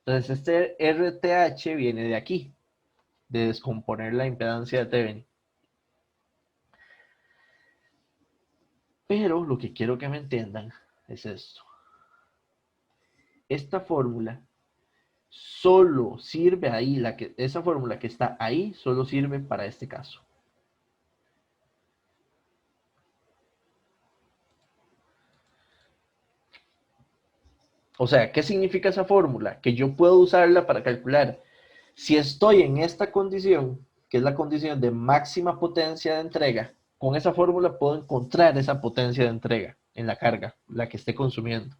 S2: Entonces este RTH viene de aquí, de descomponer la impedancia de Thevenin. Pero lo que quiero que me entiendan es esto. Esta fórmula solo sirve ahí, esa fórmula que está ahí solo sirve para este caso. O sea, ¿qué significa esa fórmula? Que yo puedo usarla para calcular si estoy en esta condición, que es la condición de máxima potencia de entrega. Con esa fórmula puedo encontrar esa potencia de entrega en la carga, la que esté consumiendo.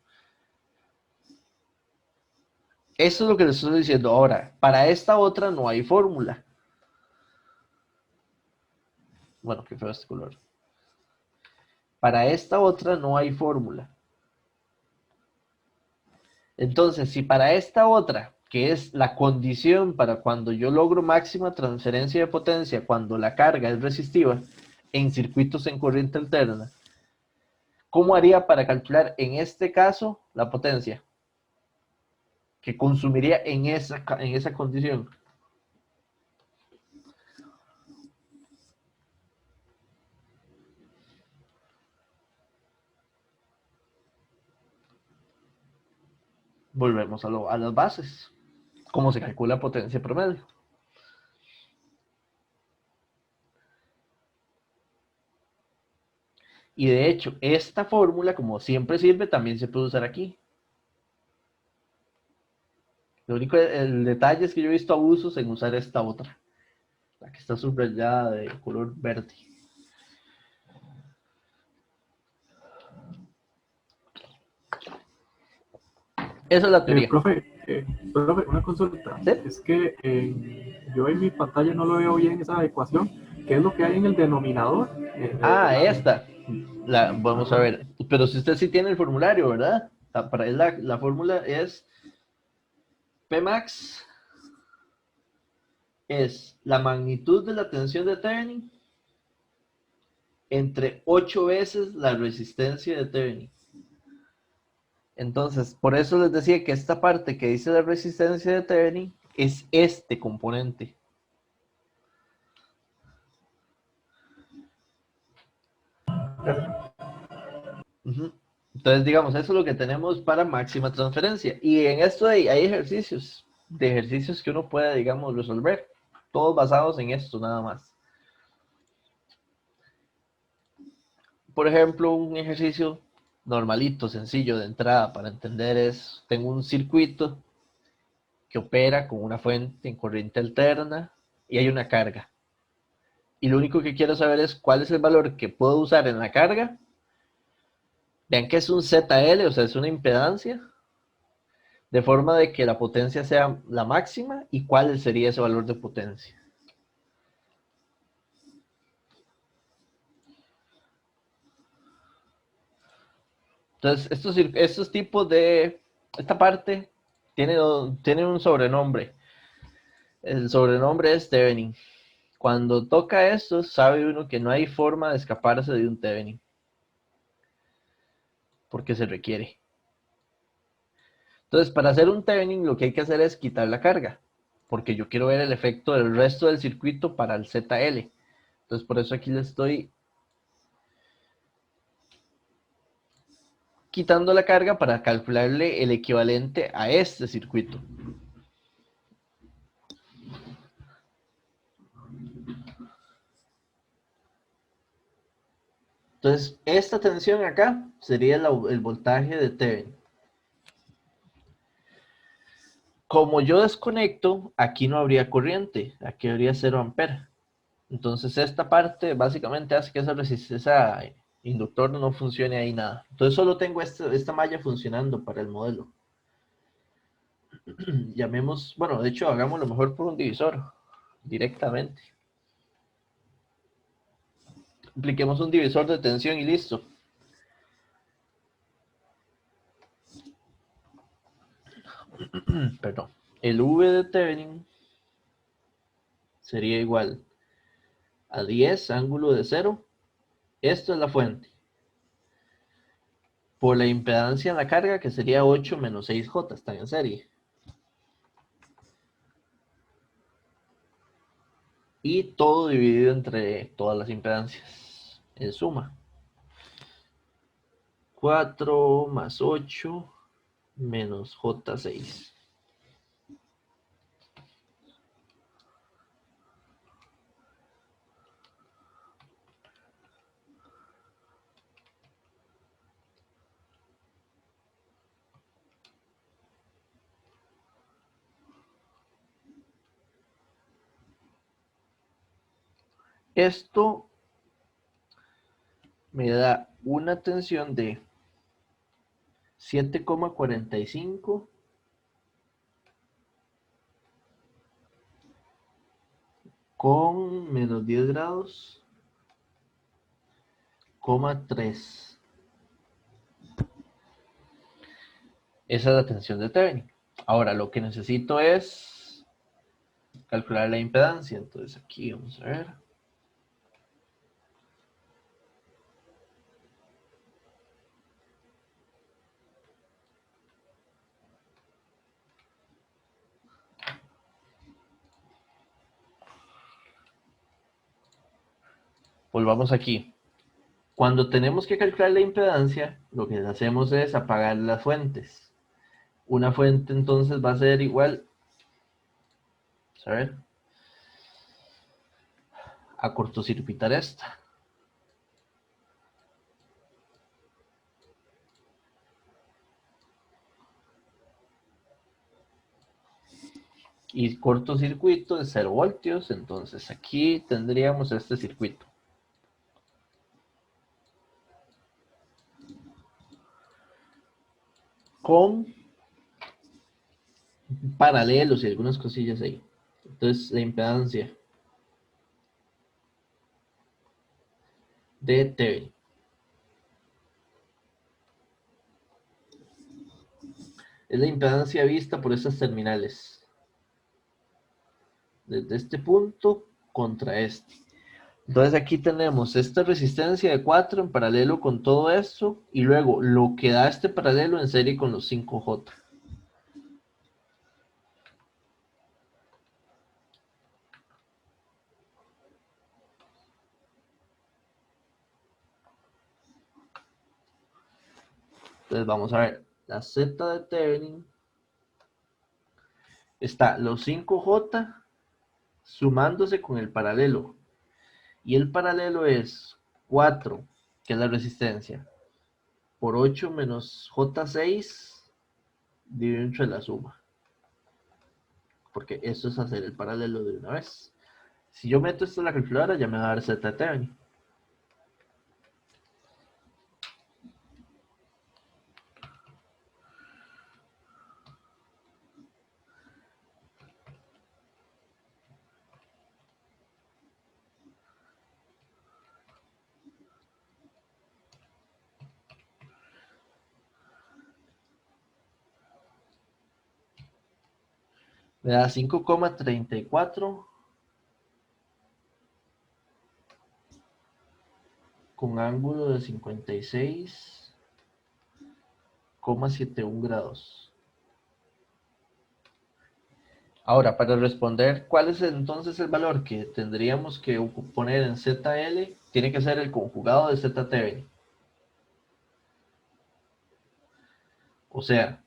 S2: Eso es lo que les estoy diciendo. Ahora, para esta otra no hay fórmula. Bueno, qué feo este color. Para esta otra no hay fórmula. Entonces, si para esta otra, que es la condición para cuando yo logro máxima transferencia de potencia, cuando la carga es resistiva, en circuitos en corriente alterna, ¿cómo haría para calcular en este caso la potencia que consumiría en esa condición? Volvemos a las bases. ¿Cómo se calcula potencia promedio? Y de hecho, esta fórmula, como siempre sirve, también se puede usar aquí. Lo único, el detalle es que yo he visto abusos en usar esta otra, la que está subrayada de color verde. Esa es la teoría.
S4: Profe, Profe, una consulta.
S2: ¿Sí?
S4: Es que yo en mi pantalla no lo veo bien esa ecuación. ¿Qué es lo que hay en el denominador?
S2: Ah, esta. Vamos a
S4: Ajá.
S2: ver. Pero si usted sí tiene el formulario, ¿verdad? Para él la fórmula es Pmax es la magnitud de la tensión de Thevenin entre 8 veces la resistencia de Thevenin. Entonces, por eso les decía que esta parte que dice la resistencia de Thevenin es este componente. Ujú. Entonces, digamos, eso es lo que tenemos para máxima transferencia. Y en esto hay ejercicios, de ejercicios que uno puede, digamos, resolver, todos basados en esto nada más. Por ejemplo, un ejercicio normalito, sencillo de entrada para entender es, tengo un circuito que opera con una fuente en corriente alterna y hay una carga. Y lo único que quiero saber es cuál es el valor que puedo usar en la carga. Vean que es un ZL, o sea, es una impedancia, de forma de que la potencia sea la máxima y cuál sería ese valor de potencia. Entonces, estos tipos de... Esta parte tiene un sobrenombre. El sobrenombre es Thevenin. Cuando toca esto, sabe uno que no hay forma de escaparse de un Thevenin, porque se requiere. Entonces, para hacer un Thevenin, lo que hay que hacer es quitar la carga, porque yo quiero ver el efecto del resto del circuito para el ZL. Entonces, por eso aquí le estoy quitando la carga para calcularle el equivalente a este circuito. Entonces, esta tensión acá sería el voltaje de Thevenin. Como yo desconecto, aquí no habría corriente, aquí habría 0 ampere. Entonces esta parte básicamente hace que ese inductor no funcione ahí nada. Entonces solo tengo esta malla funcionando para el modelo. Llamemos, bueno, de hecho hagámoslo mejor por un divisor, directamente. Apliquemos un divisor de tensión y listo. Perdón. El V de Thevenin sería igual a 10 ángulo de 0. Esto es la fuente. Por la impedancia en la carga, que sería 8 menos 6J, están en serie. Y todo dividido entre todas las impedancias, en suma. 4 más 8 menos J6. Esto me da una tensión de 7,45 con menos 10 grados, 3. Esa es la tensión de Thevenin. Ahora lo que necesito es calcular la impedancia. Entonces aquí vamos a ver. Volvamos aquí. Cuando tenemos que calcular la impedancia, lo que hacemos es apagar las fuentes. Una fuente entonces va a ser igual, a ver, a cortocircuitar esta. Y cortocircuito de 0 voltios, entonces aquí tendríamos este circuito. Con paralelos y algunas cosillas ahí. Entonces, la impedancia de Thevenin es la impedancia vista por estas terminales. Desde este punto contra este. Entonces aquí tenemos esta resistencia de 4 en paralelo con todo esto y luego lo que da este paralelo en serie con los 5J. Entonces vamos a ver, la Z de Thevenin está los 5J sumándose con el paralelo. Y el paralelo es 4, que es la resistencia, por 8 menos J6 dividido entre la suma. Porque eso es hacer el paralelo de una vez. Si yo meto esto en la calculadora, ya me va a dar Z de Thevenin. Me da 5,34 con ángulo de 56,71 grados. Ahora, para responder cuál es entonces el valor que tendríamos que poner en ZL, tiene que ser el conjugado de ZTV. O sea,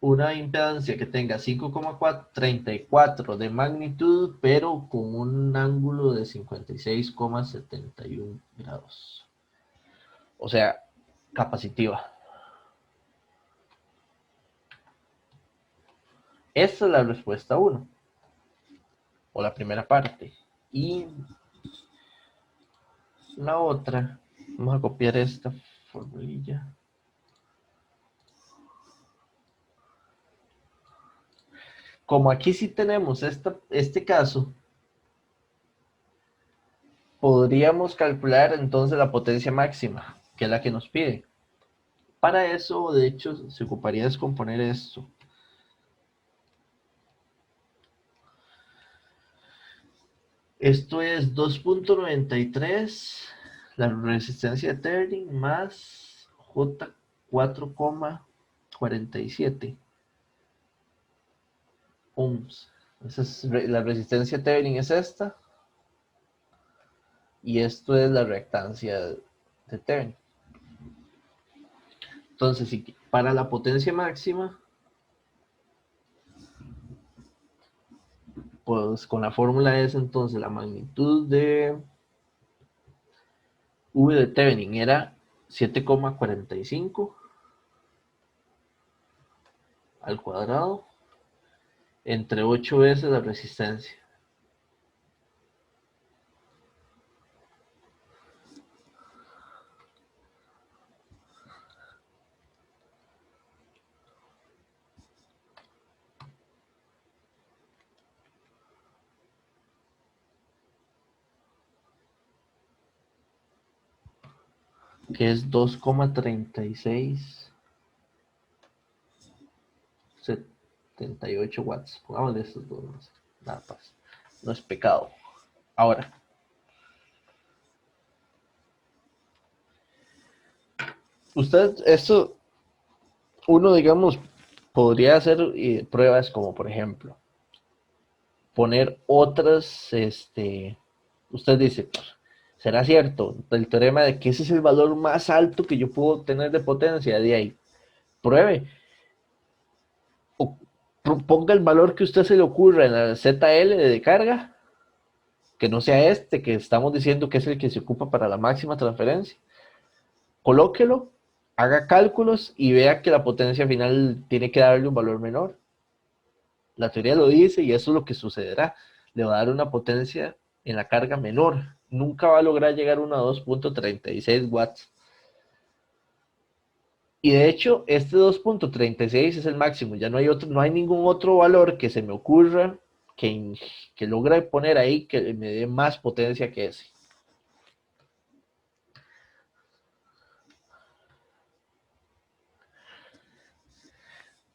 S2: una impedancia que tenga 5,34 de magnitud, pero con un ángulo de 56,71 grados. O sea, capacitiva. Esta es la respuesta 1. O la primera parte. Y la otra, vamos a copiar esta formulilla. Como aquí sí tenemos este caso, podríamos calcular entonces la potencia máxima, que es la que nos pide. Para eso, de hecho, se ocuparía descomponer esto. Esto es 2,93, la resistencia de Thevenin más J 4,47 ohms. La resistencia de Thevenin es esta. Y esto es la reactancia de Thevenin. Entonces, para la potencia máxima, pues con la fórmula es entonces la magnitud de V de Thevenin era 7,45 al cuadrado entre 8 veces la resistencia. Que es 2,3678 watts. Pongámosle estos dos, nada más. No es pecado. Ahora, uno, digamos, podría hacer pruebas como, por ejemplo, poner otras, usted dice, ¿será cierto el teorema de que ese es el valor más alto que yo puedo tener de potencia? De ahí, pruebe. O ponga el valor que a usted se le ocurra en la ZL de carga, que no sea este, que estamos diciendo que es el que se ocupa para la máxima transferencia. Colóquelo, haga cálculos y vea que la potencia final tiene que darle un valor menor. La teoría lo dice y eso es lo que sucederá. Le va a dar una potencia en la carga menor. Nunca va a lograr llegar a una 2,36 watts. Y de hecho, este 2.36 es el máximo, ya no hay otro, no hay ningún otro valor que se me ocurra que logre poner ahí que me dé más potencia que ese.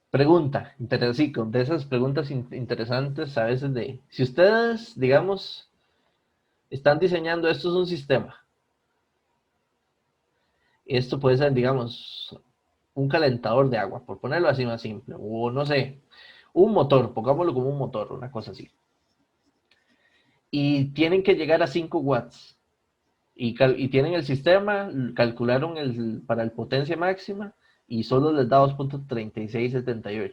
S2: Pregunta, sí, de esas preguntas interesantes a veces de, si ustedes, digamos, están diseñando, esto es un sistema, esto puede ser, digamos, un calentador de agua, por ponerlo así más simple, o no sé, un motor, pongámoslo como un motor, una cosa así. Y tienen que llegar a 5 watts. Y tienen el sistema, calcularon para el potencia máxima y solo les da 2.3678.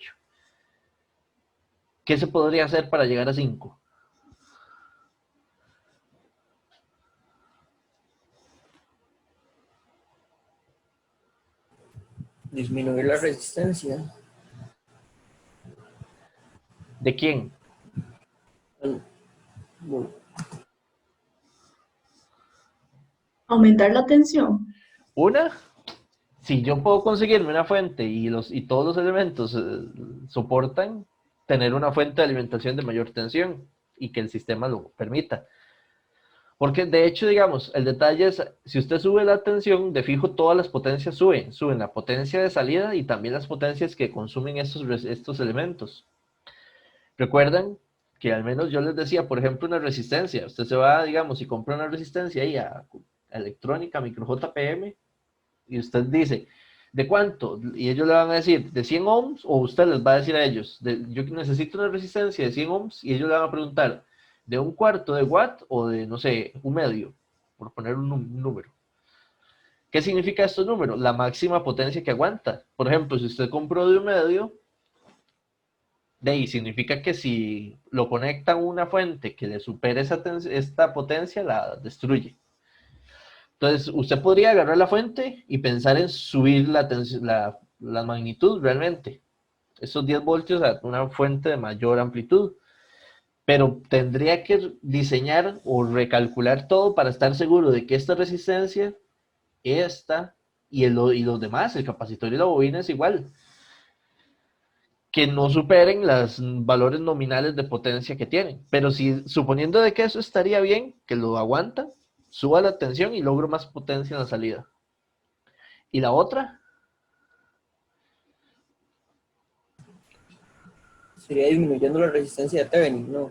S2: ¿Qué se podría hacer para llegar a 5?
S6: Disminuir la resistencia.
S2: ¿De quién?
S6: Bueno,
S7: Aumentar la tensión.
S2: Una, si yo puedo conseguirme una fuente y todos los elementos soportan tener una fuente de alimentación de mayor tensión y que el sistema lo permita. Porque de hecho, digamos, el detalle es, si usted sube la tensión, de fijo todas las potencias suben la potencia de salida y también las potencias que consumen estos elementos. Recuerdan que al menos yo les decía, por ejemplo, una resistencia. Usted se va, digamos, y compra una resistencia ahí a electrónica, micro JPM, y usted dice, ¿de cuánto? Y ellos le van a decir, ¿de 100 ohms? O usted les va a decir a ellos, yo necesito una resistencia de 100 ohms, y ellos le van a preguntar, ¿de un cuarto de watt o de, no sé, un medio? Por poner un número. ¿Qué significa estos números? La máxima potencia que aguanta. Por ejemplo, si usted compró de un medio, de ahí significa que si lo conecta a una fuente que le supere esta potencia, la destruye. Entonces, usted podría agarrar la fuente y pensar en subir la magnitud realmente. Esos 10 voltios a una fuente de mayor amplitud. Pero tendría que diseñar o recalcular todo para estar seguro de que esta resistencia, esta y los demás, el capacitor y la bobina es igual. Que no superen los valores nominales de potencia que tienen. Pero si, suponiendo de que eso estaría bien, que lo aguanta, suba la tensión y logro más potencia en la salida. Y la otra,
S6: sería disminuyendo la resistencia de Thevenin, ¿no?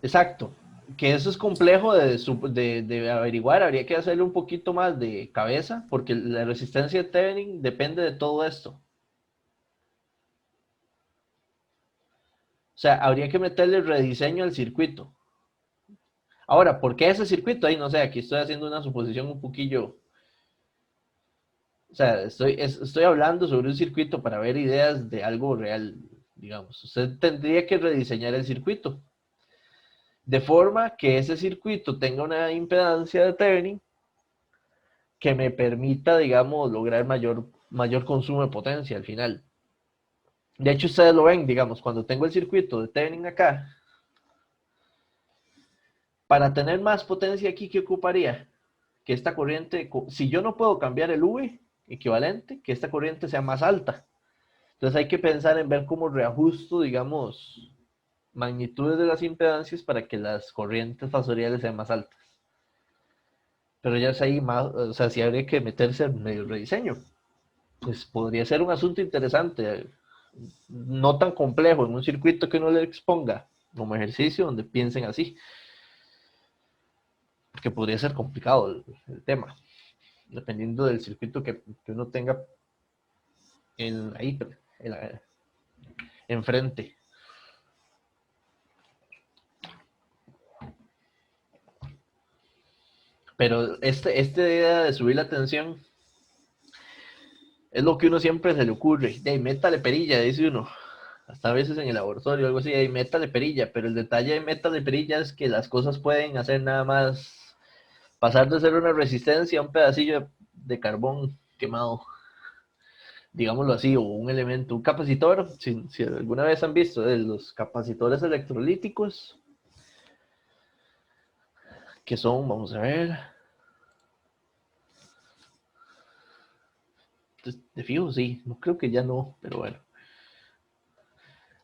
S2: exacto, que eso es complejo de averiguar, habría que hacerle un poquito más de cabeza, porque la resistencia de Thevenin depende de todo esto. O sea, habría que meterle rediseño al circuito. Ahora, ¿por qué ese circuito? Ahí no sé, aquí estoy haciendo una suposición un poquillo. O sea, estoy hablando sobre un circuito para ver ideas de algo real, digamos. Usted tendría que rediseñar el circuito. De forma que ese circuito tenga una impedancia de Thevenin que me permita, digamos, lograr mayor consumo de potencia al final. De hecho, ustedes lo ven, digamos, cuando tengo el circuito de Thevenin acá, para tener más potencia aquí, ¿qué ocuparía? Que esta corriente, si yo no puedo cambiar el V equivalente, que esta corriente sea más alta. Entonces hay que pensar en ver cómo reajusto, digamos, magnitudes de las impedancias para que las corrientes fasoriales sean más altas. Pero ya es ahí más, o sea, sí habría que meterse en medio rediseño. Pues podría ser un asunto interesante, no tan complejo, en un circuito que uno le exponga como ejercicio donde piensen así. Que podría ser complicado el tema, dependiendo del circuito que uno tenga ahí enfrente. Pero esta idea de subir la tensión es lo que uno siempre se le ocurre. De ahí, métale perilla, dice uno. Hasta a veces en el laboratorio o algo así, de ahí, métale perilla. Pero el detalle de métale perilla es que las cosas pueden hacer nada más pasar de ser una resistencia a un pedacillo de carbón quemado, digámoslo así, o un elemento, un capacitor. Si alguna vez han visto los capacitores electrolíticos, que son, vamos a ver, De fijo, sí. No creo que ya no, pero bueno.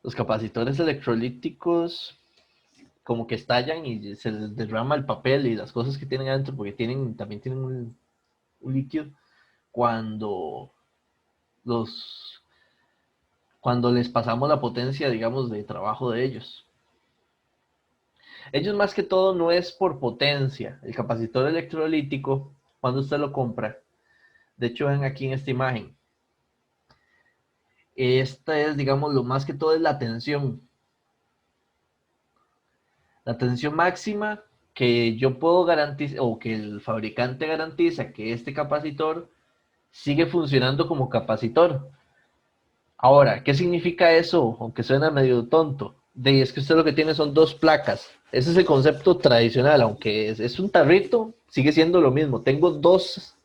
S2: Los capacitores electrolíticos como que estallan y se les derrama el papel y las cosas que tienen adentro, porque también tienen un líquido cuando los cuando les pasamos la potencia, digamos, de trabajo de ellos. Ellos más que todo no es por potencia. El capacitor electrolítico, cuando usted lo compra, de hecho ven aquí en esta imagen, esta es, digamos, lo más que todo es la tensión. La tensión máxima que yo puedo garantizar, o que el fabricante garantiza que este capacitor sigue funcionando como capacitor. Ahora, ¿qué significa eso? Aunque suena medio tonto. Es que usted lo que tiene son dos placas. Ese es el concepto tradicional, aunque es un tarrito, sigue siendo lo mismo. Tengo dos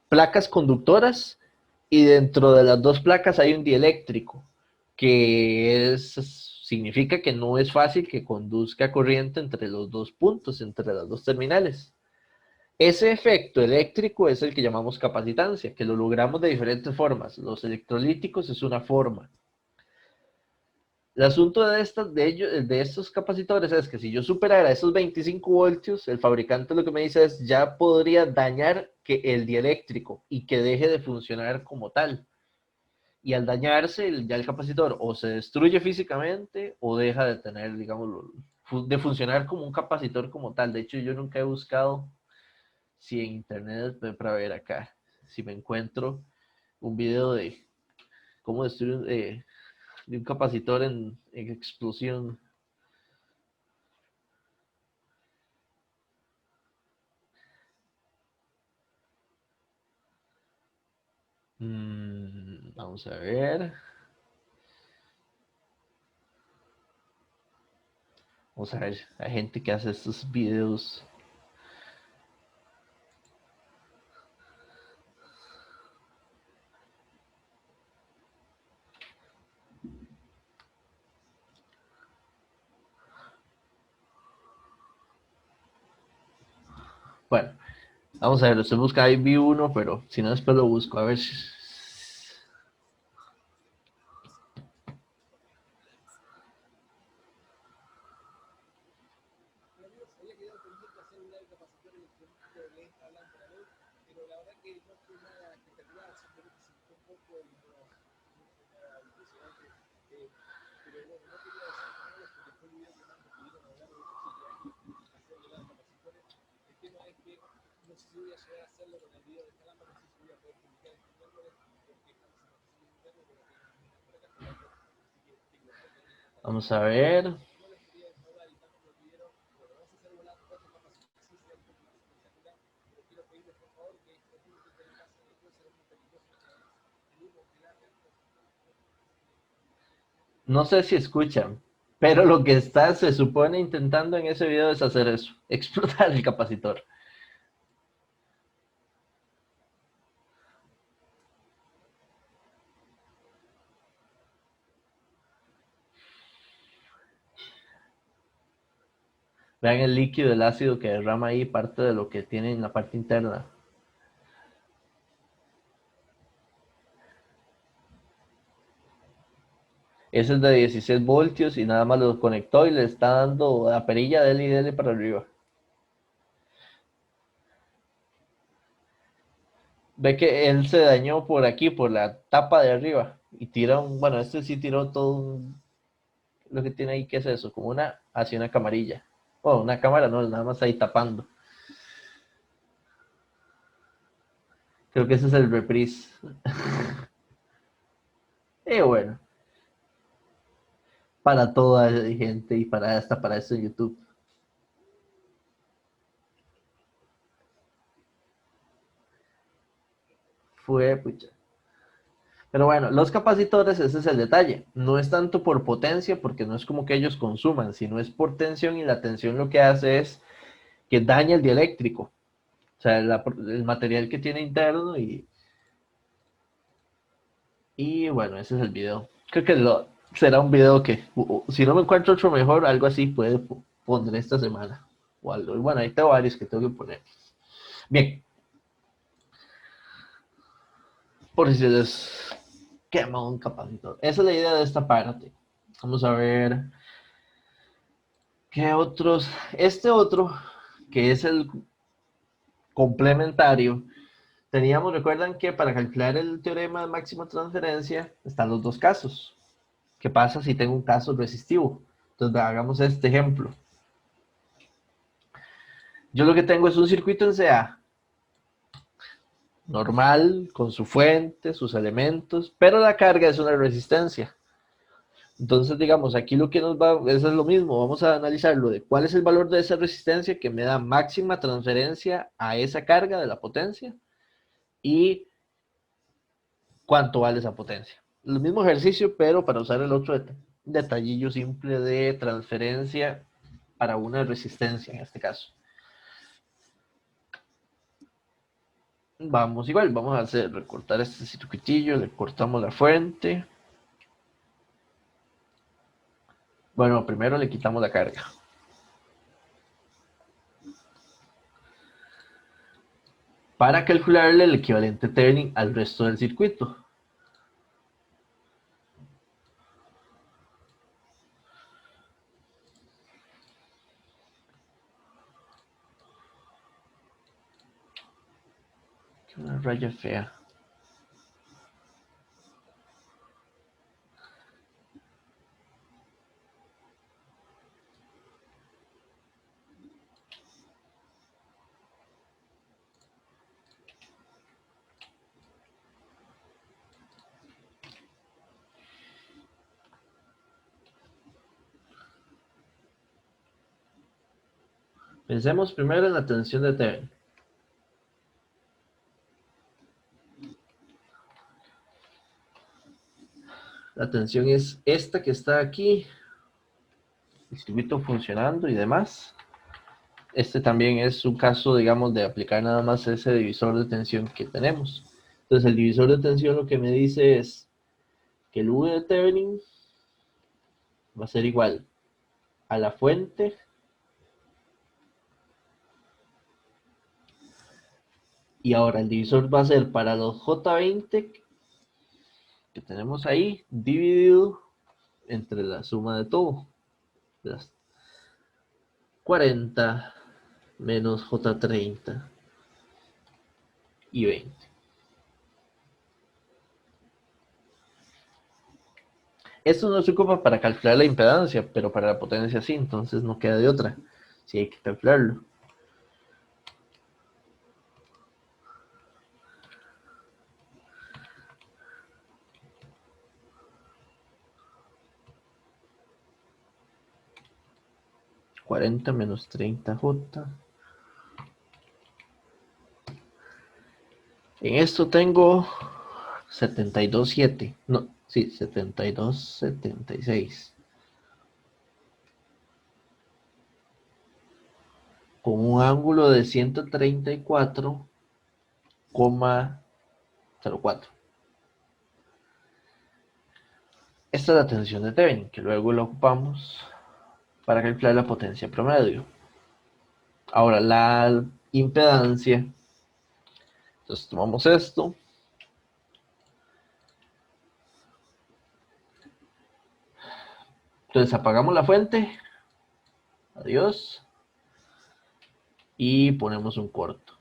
S2: placas conductoras y dentro de las dos placas hay un dieléctrico, significa que no es fácil que conduzca corriente entre los dos puntos, entre las dos terminales. Ese efecto eléctrico es el que llamamos capacitancia, que lo logramos de diferentes formas. Los electrolíticos es una forma. El asunto de estos capacitores es que si yo superara esos 25 voltios, el fabricante lo que me dice es ya podría dañar el dieléctrico y que deje de funcionar como tal. Y al dañarse, ya el capacitor o se destruye físicamente o deja de tener, digamos, de funcionar como un capacitor como tal. De hecho, yo nunca he buscado si en internet para ver acá, si me encuentro un video de cómo destruir de un capacitor en explosión. Vamos a ver. Vamos a ver, hay gente que hace estos videos. Bueno, vamos a ver, estoy buscando, ahí vi uno, pero si no después lo busco, a ver si... Vamos a ver. No sé si escuchan, pero lo que se supone intentando en ese video es hacer eso, explotar el capacitor. Vean el líquido, el ácido que derrama ahí, parte de lo que tiene en la parte interna. Ese es de 16 voltios y nada más lo conectó y le está dando la perilla dele y dele para arriba. Ve que él se dañó por aquí, por la tapa de arriba. Y tira bueno, este sí tiró todo lo que tiene ahí, ¿qué es eso? Como hacia una camarilla. Oh, una cámara no, nada más ahí tapando. Creo que ese es el reprise. Bueno. Para toda la gente y para esto en YouTube. Pucha. Pero bueno, los capacitores, ese es el detalle. No es tanto por potencia, porque no es como que ellos consuman, sino es por tensión, y la tensión lo que hace es que daña el dieléctrico. O sea, el material que tiene interno y bueno, ese es el video. Creo que será un video que, si no me encuentro otro mejor, algo así pondré esta semana. O algo. Y bueno, ahí tengo varios que tengo que poner. Bien. por si se les quema un capacitor. Esa es la idea de esta parte. Vamos a ver qué otros. Este otro, que es el complementario, teníamos, recuerdan que para calcular el teorema de máxima transferencia están los dos casos. ¿Qué pasa si tengo un caso resistivo? Entonces hagamos este ejemplo. Yo lo que tengo es un circuito en CA normal, con su fuente, sus elementos, pero la carga es una resistencia. Entonces, digamos, aquí lo que nos va, eso es lo mismo, vamos a analizarlo de cuál es el valor de esa resistencia que me da máxima transferencia a esa carga de la potencia y cuánto vale esa potencia. El mismo ejercicio, pero para usar el otro detallillo simple de transferencia para una resistencia en este caso. Vamos igual, vamos a recortar este circuitillo, le cortamos la fuente. Bueno, primero le quitamos la carga. Para calcularle el equivalente Thevenin al resto del circuito. Qué una raya fea. Pensemos primero en la tensión de Thevenin. La tensión es esta que está aquí, el circuito funcionando y demás. Este también es un caso, digamos, de aplicar nada más ese divisor de tensión que tenemos. Entonces el divisor de tensión lo que me dice es que el V de Thevenin va a ser igual a la fuente y ahora el divisor va a ser para los J20 que tenemos ahí dividido entre la suma de todo, las 40 menos J30 y 20. Esto no se ocupa para calcular la impedancia, pero para la potencia sí, entonces no queda de otra. Sí hay que calcularlo. $40 menos 30J. En esto tengo 72.7. No, sí, 72.76. Con un ángulo de 134,04. Esta es la tensión de Thevenin, que luego la ocupamos para calcular la potencia promedio. Ahora, la impedancia. Entonces tomamos esto. Entonces apagamos la fuente. Adiós. Y ponemos un corto.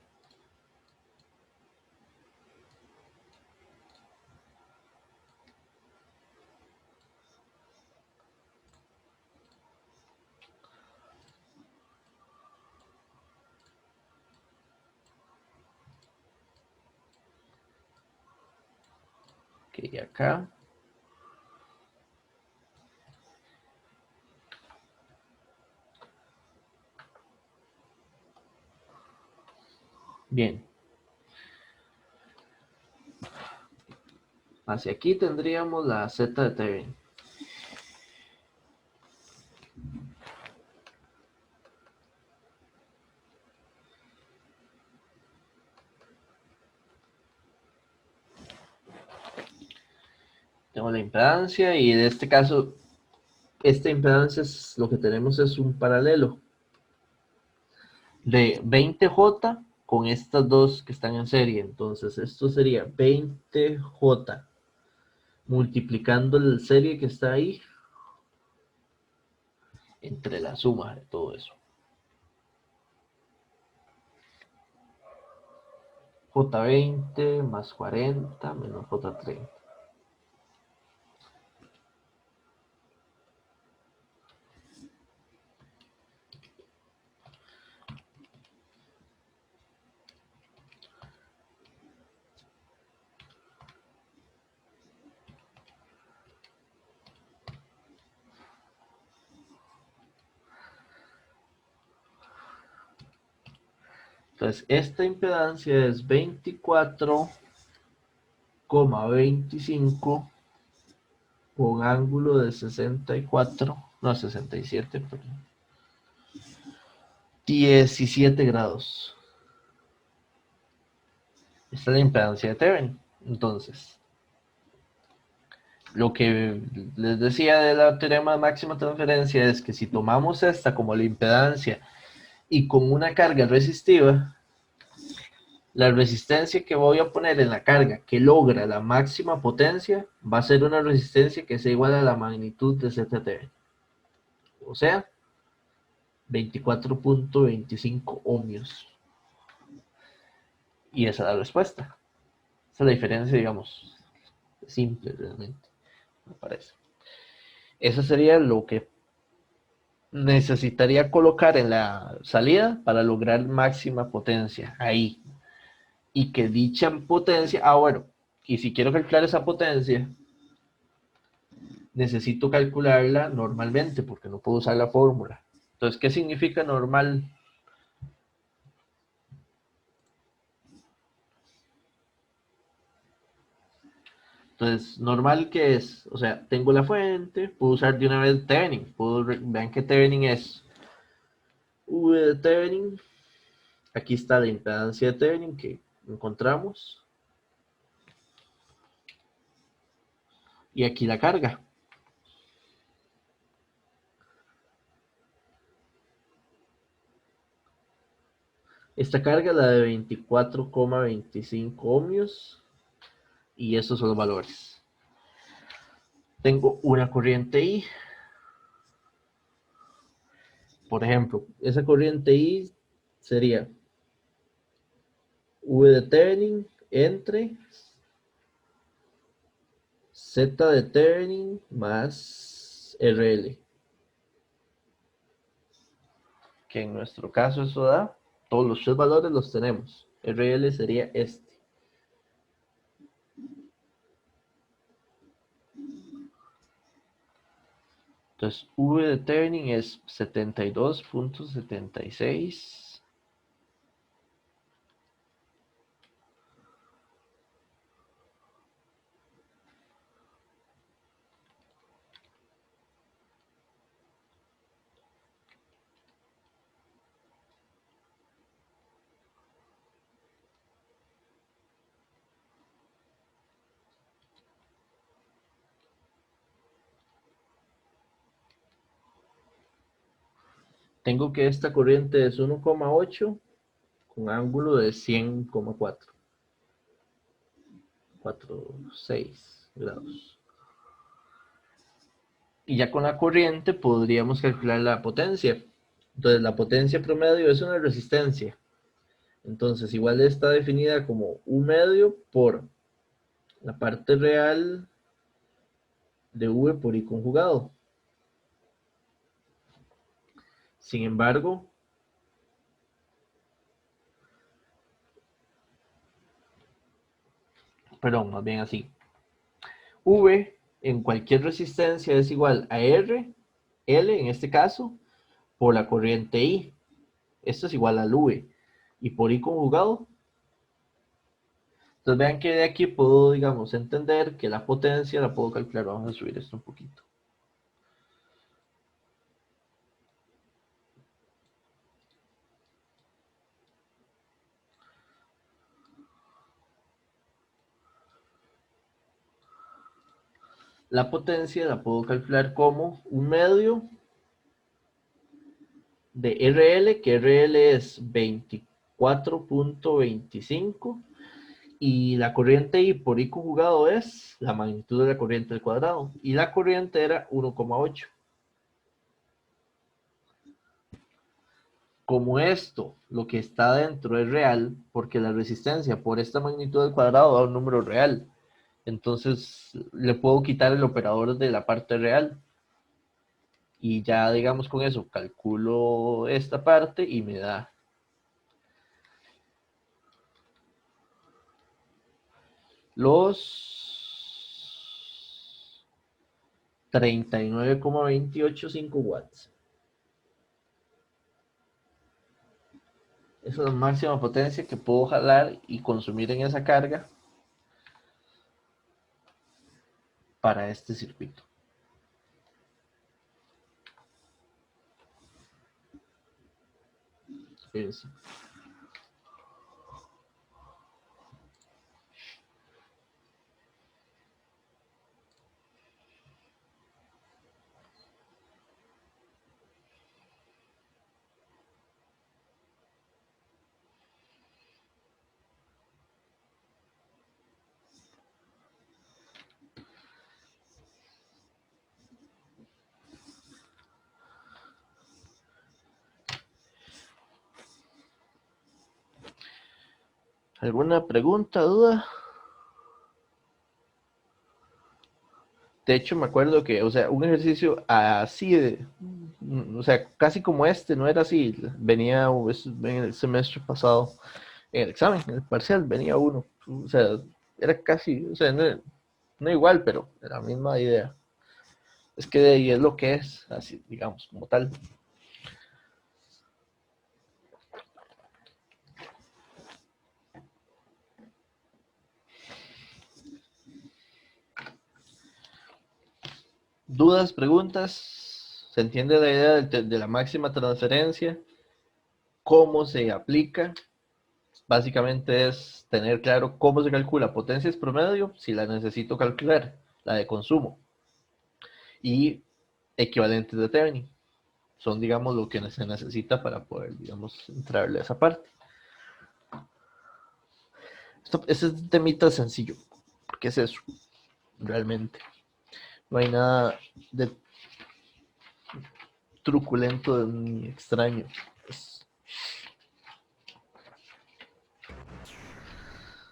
S2: Ok, acá. Bien. Hacia aquí tendríamos la Z de Thevenin. Tengo la impedancia y en este caso, esta impedancia lo que tenemos es un paralelo de 20J con estas dos que están en serie. Entonces esto sería 20J multiplicando la serie que está ahí entre la suma de todo eso. J20 más 40 menos J30. Entonces, esta impedancia es 24,25 con ángulo de 67, perdón, 17 grados. Esta es la impedancia de Thevenin. Entonces, lo que les decía de la teorema de máxima transferencia es que si tomamos esta como la impedancia y con una carga resistiva, la resistencia que voy a poner en la carga que logra la máxima potencia va a ser una resistencia que sea igual a la magnitud de ZTV. O sea, 24.25 ohmios. Y esa es la respuesta. Esa es la diferencia, digamos, simple realmente, me parece. Eso sería lo que necesitaría colocar en la salida para lograr máxima potencia ahí. Y que dicha potencia, bueno, y si quiero calcular esa potencia, necesito calcularla normalmente porque no puedo usar la fórmula. Entonces, ¿qué significa normal? Entonces, normal que es, o sea, tengo la fuente, puedo usar de una vez Thevenin, vean que Thevenin es V de Thevenin, aquí está la impedancia de Thevenin que encontramos, y aquí la carga. Esta carga es la de 24,25 ohmios, y esos son los valores. Tengo una corriente I. Por ejemplo, esa corriente I sería V de Thevenin entre Z de Thevenin más RL. Que en nuestro caso eso da, todos los tres valores los tenemos. RL sería este. Entonces, V de Thevenin es 72.76. Tengo que esta corriente es 1,8 con ángulo de 100,4. 46 grados. Y ya con la corriente podríamos calcular la potencia. Entonces la potencia promedio es una resistencia. Entonces igual está definida como U medio por la parte real de V por I conjugado. Sin embargo, perdón, más bien así. V en cualquier resistencia es igual a R, L en este caso, por la corriente I. Esto es igual al V. Y por I conjugado. Entonces vean que de aquí puedo, digamos, entender que la potencia la puedo calcular. Vamos a subir esto un poquito. La potencia la puedo calcular como un medio de RL, que RL es 24,25 4.25 y la corriente I por I conjugado es la magnitud de la corriente al cuadrado y la corriente era 1,8. Como esto, lo que está dentro es real, porque la resistencia por esta magnitud al cuadrado da un número real, entonces le puedo quitar el operador de la parte real y ya digamos con eso calculo esta parte y me da los 39,285 watts. Esa es la máxima potencia que puedo jalar y consumir en esa carga para este circuito. Fíjense. ¿Alguna pregunta, duda? De hecho, me acuerdo que, o sea, un ejercicio así o sea, casi como este, no era así. Venía en el semestre pasado, en el examen, en el parcial, venía uno. O sea, era casi, o sea, no igual, pero la misma idea. Es que de ahí es lo que es, así, digamos, como tal. ¿Dudas, preguntas? ¿Se entiende la idea de la máxima transferencia? ¿Cómo se aplica? Básicamente es tener claro cómo se calcula potencias promedio si la necesito calcular, la de consumo. Y equivalentes de Thevenin. Son, digamos, lo que se necesita para poder, digamos, entrarle a esa parte. Ese es un temita sencillo. ¿Qué es eso? Realmente. No hay nada de truculento ni extraño.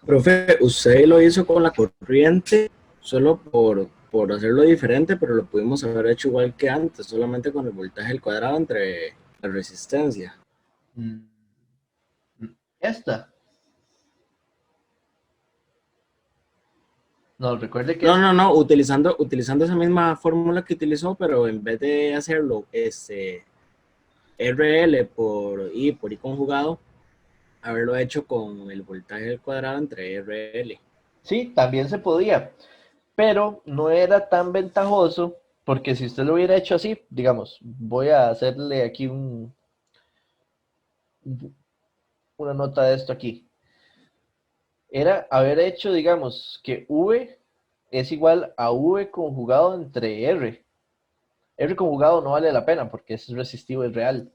S8: Profe, usted lo hizo con la corriente solo por hacerlo diferente, pero lo pudimos haber hecho igual que antes, solamente con el voltaje al cuadrado entre la resistencia.
S2: Esta. No, recuerde que...
S8: No, utilizando esa misma fórmula que utilizó, pero en vez de hacerlo RL por I conjugado, haberlo hecho con el voltaje al cuadrado entre RL.
S2: Sí, también se podía, pero no era tan ventajoso, porque si usted lo hubiera hecho así, digamos, voy a hacerle aquí una nota de esto aquí. Era haber hecho, digamos, que V es igual a V conjugado entre R. R conjugado no vale la pena porque es resistivo, es real.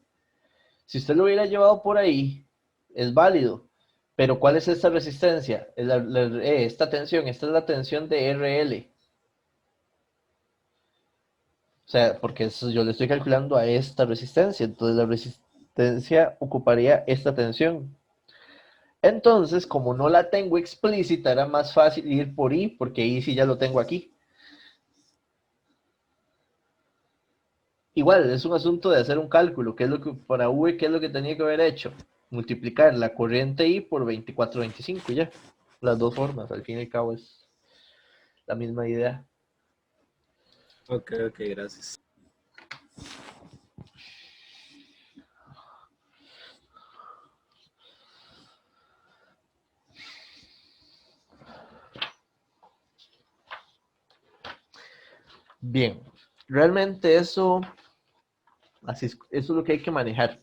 S2: Si usted lo hubiera llevado por ahí, es válido. Pero ¿cuál es esta resistencia? Esta tensión, esta es la tensión de RL. O sea, porque yo le estoy calculando a esta resistencia. Entonces la resistencia ocuparía esta tensión. Entonces, como no la tengo explícita, era más fácil ir por I, porque I sí ya lo tengo aquí. Igual, es un asunto de hacer un cálculo. ¿Qué es lo que, para V, qué es lo que tenía que haber hecho? Multiplicar la corriente I por 24-25 ya. Las dos formas, al fin y al cabo es la misma idea.
S8: Ok, gracias.
S2: Bien, realmente eso es lo que hay que manejar,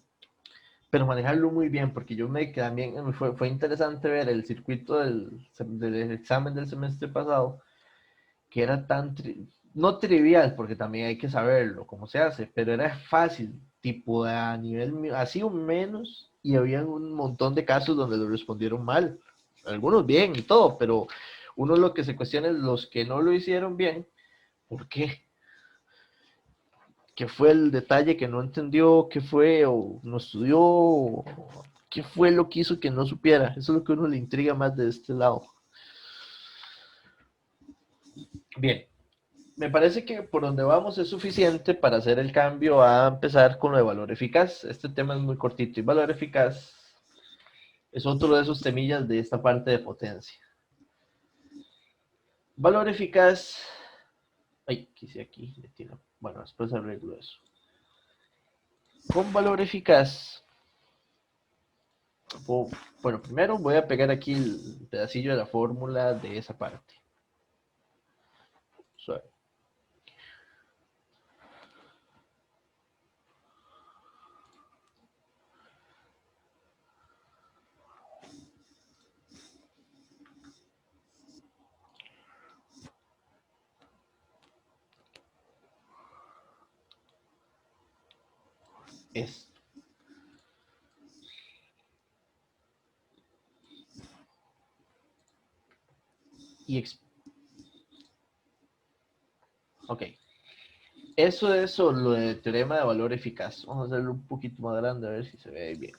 S2: pero manejarlo muy bien, porque también fue interesante ver el circuito del examen del semestre pasado, que era no trivial, porque también hay que saberlo cómo se hace, pero era fácil, tipo a nivel, así o menos, y había un montón de casos donde lo respondieron mal. Algunos bien y todo, pero uno lo que se cuestiona es los que no lo hicieron bien, ¿por qué? ¿Qué fue el detalle que no entendió? ¿Qué fue? ¿O no estudió? ¿O qué fue lo que hizo que no supiera? Eso es lo que a uno le intriga más de este lado. Bien, me parece que por donde vamos es suficiente para hacer el cambio a empezar con lo de valor eficaz. Este tema es muy cortito y valor eficaz es otro de esos temillas de esta parte de potencia. Valor eficaz. Ay, quise aquí. Bueno, después arreglo eso. Con valor eficaz. Bueno, primero voy a pegar aquí el pedacillo de la fórmula de esa parte. Suave. Esto. Ok. Eso es lo del teorema de valor eficaz. Vamos a hacerlo un poquito más grande a ver si se ve bien.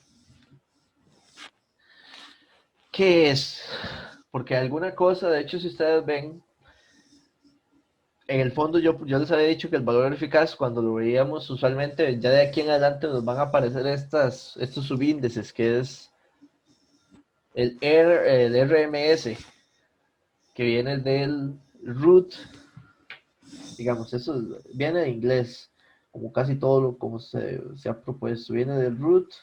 S2: ¿Qué es? Porque alguna cosa, de hecho, si ustedes ven, en el fondo yo les había dicho que el valor eficaz, cuando lo veíamos usualmente, ya de aquí en adelante nos van a aparecer estos subíndices, que es el RMS, que viene del root, digamos, eso viene de inglés, como casi todo lo como se ha propuesto, viene del root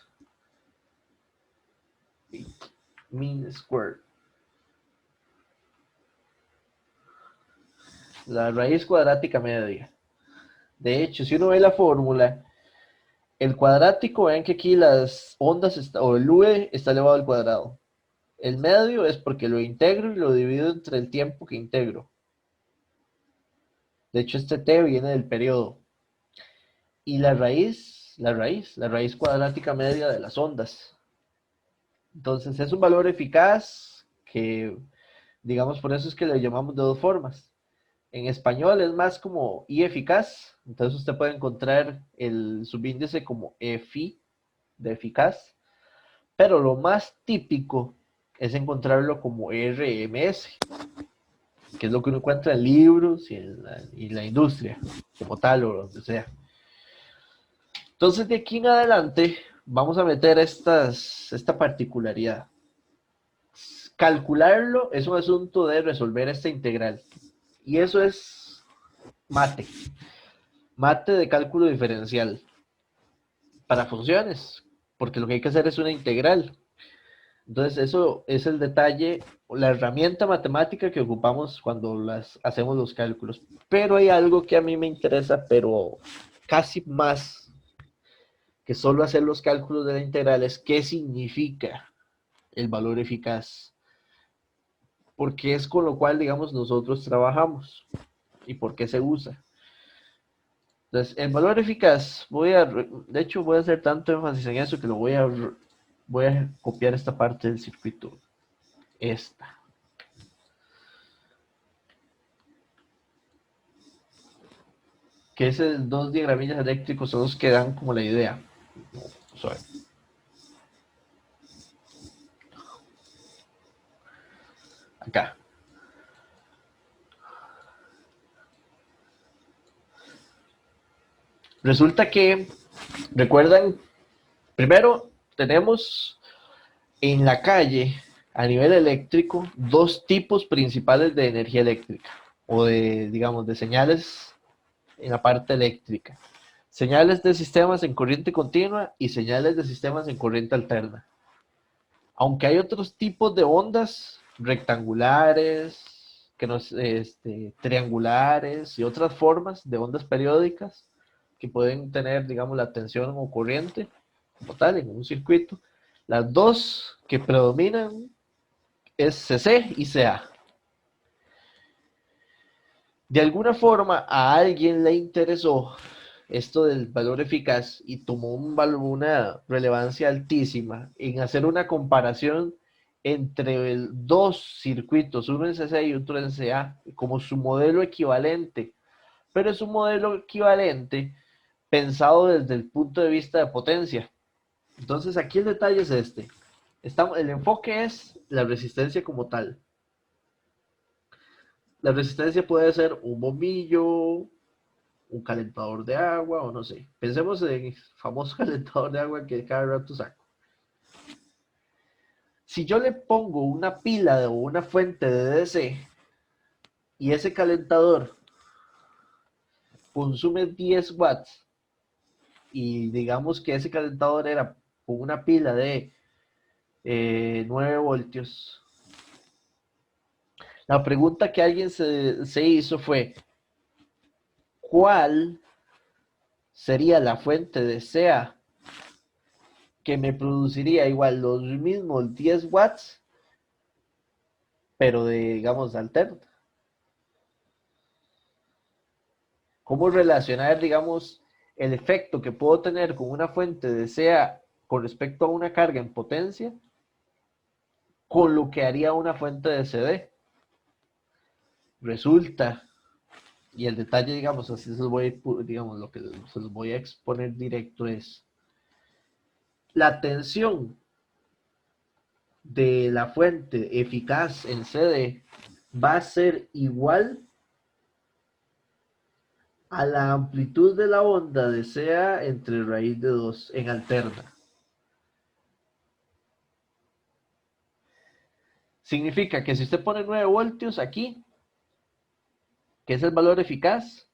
S2: mean square. La raíz cuadrática media. De hecho, si uno ve la fórmula, el cuadrático, ven que aquí las ondas, o el V está elevado al cuadrado. El medio es porque lo integro y lo divido entre el tiempo que integro. De hecho, este T viene del periodo. Y la raíz cuadrática media de las ondas. Entonces, es un valor eficaz que, digamos, por eso es que le llamamos de dos formas. En español es más como I eficaz, entonces usted puede encontrar el subíndice como EFI, de eficaz, pero lo más típico es encontrarlo como RMS, que es lo que uno encuentra en libros y la industria, como tal o donde sea. Entonces, de aquí en adelante, vamos a meter esta particularidad. Calcularlo es un asunto de resolver esta integral. Y eso es mate de cálculo diferencial para funciones, porque lo que hay que hacer es una integral. Entonces eso es el detalle, la herramienta matemática que ocupamos cuando hacemos los cálculos. Pero hay algo que a mí me interesa, pero casi más que solo hacer los cálculos de la integral, es qué significa el valor eficaz. Porque es con lo cual, digamos, nosotros trabajamos y por qué se usa. Entonces, el valor eficaz, de hecho voy a hacer tanto énfasis en eso que voy a copiar esta parte del circuito. Esta. Que esos dos diagramillas eléctricos son los que dan como la idea. Suave. Acá. Resulta que, recuerdan, primero tenemos en la calle, a nivel eléctrico, dos tipos principales de energía eléctrica, o digamos, de señales en la parte eléctrica. Señales de sistemas en corriente continua y señales de sistemas en corriente alterna. Aunque hay otros tipos de ondas, rectangulares, triangulares y otras formas de ondas periódicas, que pueden tener, digamos, la tensión o corriente, como tal, en un circuito. Las dos que predominan es CC y CA. De alguna forma, a alguien le interesó esto del valor eficaz y tomó una relevancia altísima en hacer una comparación entre dos circuitos, uno en CC y otro en CA, como su modelo equivalente, pero es un modelo equivalente pensado desde el punto de vista de potencia. Entonces aquí el detalle es este. El enfoque es la resistencia como tal. La resistencia puede ser un bombillo, un calentador de agua o no sé. Pensemos en el famoso calentador de agua que cada rato saco. Si yo le pongo una pila o una fuente de DC y ese calentador consume 10 watts y digamos que ese calentador era con una pila de 9 voltios, la pregunta que alguien se hizo fue: ¿cuál sería la fuente de CA que me produciría igual los mismos 10 watts, pero de, digamos, alterna? ¿Cómo relacionar, digamos, el efecto que puedo tener con una fuente de CA con respecto a una carga en potencia con lo que haría una fuente de CD? Resulta, y el detalle, digamos, así se los voy a, digamos, lo que se los voy a exponer directo es: la tensión de la fuente eficaz en CD va a ser igual a la amplitud de la onda de CA entre raíz de 2 en alterna. Significa que si usted pone 9 voltios aquí, que es el valor eficaz,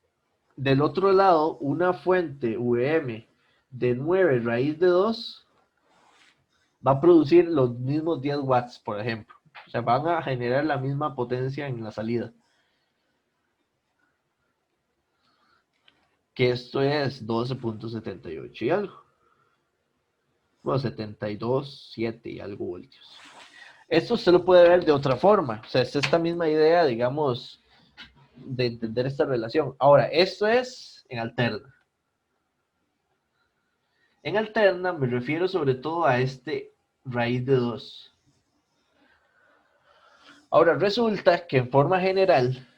S2: del otro lado una fuente VM de 9 raíz de 2 va a producir los mismos 10 watts, por ejemplo. O sea, van a generar la misma potencia en la salida. Que esto es 12.78 y algo. Bueno, 72.7 y algo voltios. Esto usted lo puede ver de otra forma. O sea, es esta misma idea, digamos, de entender esta relación. Ahora, esto es en alterna. En alterna me refiero sobre todo a este raíz de 2. Ahora, resulta que en forma general,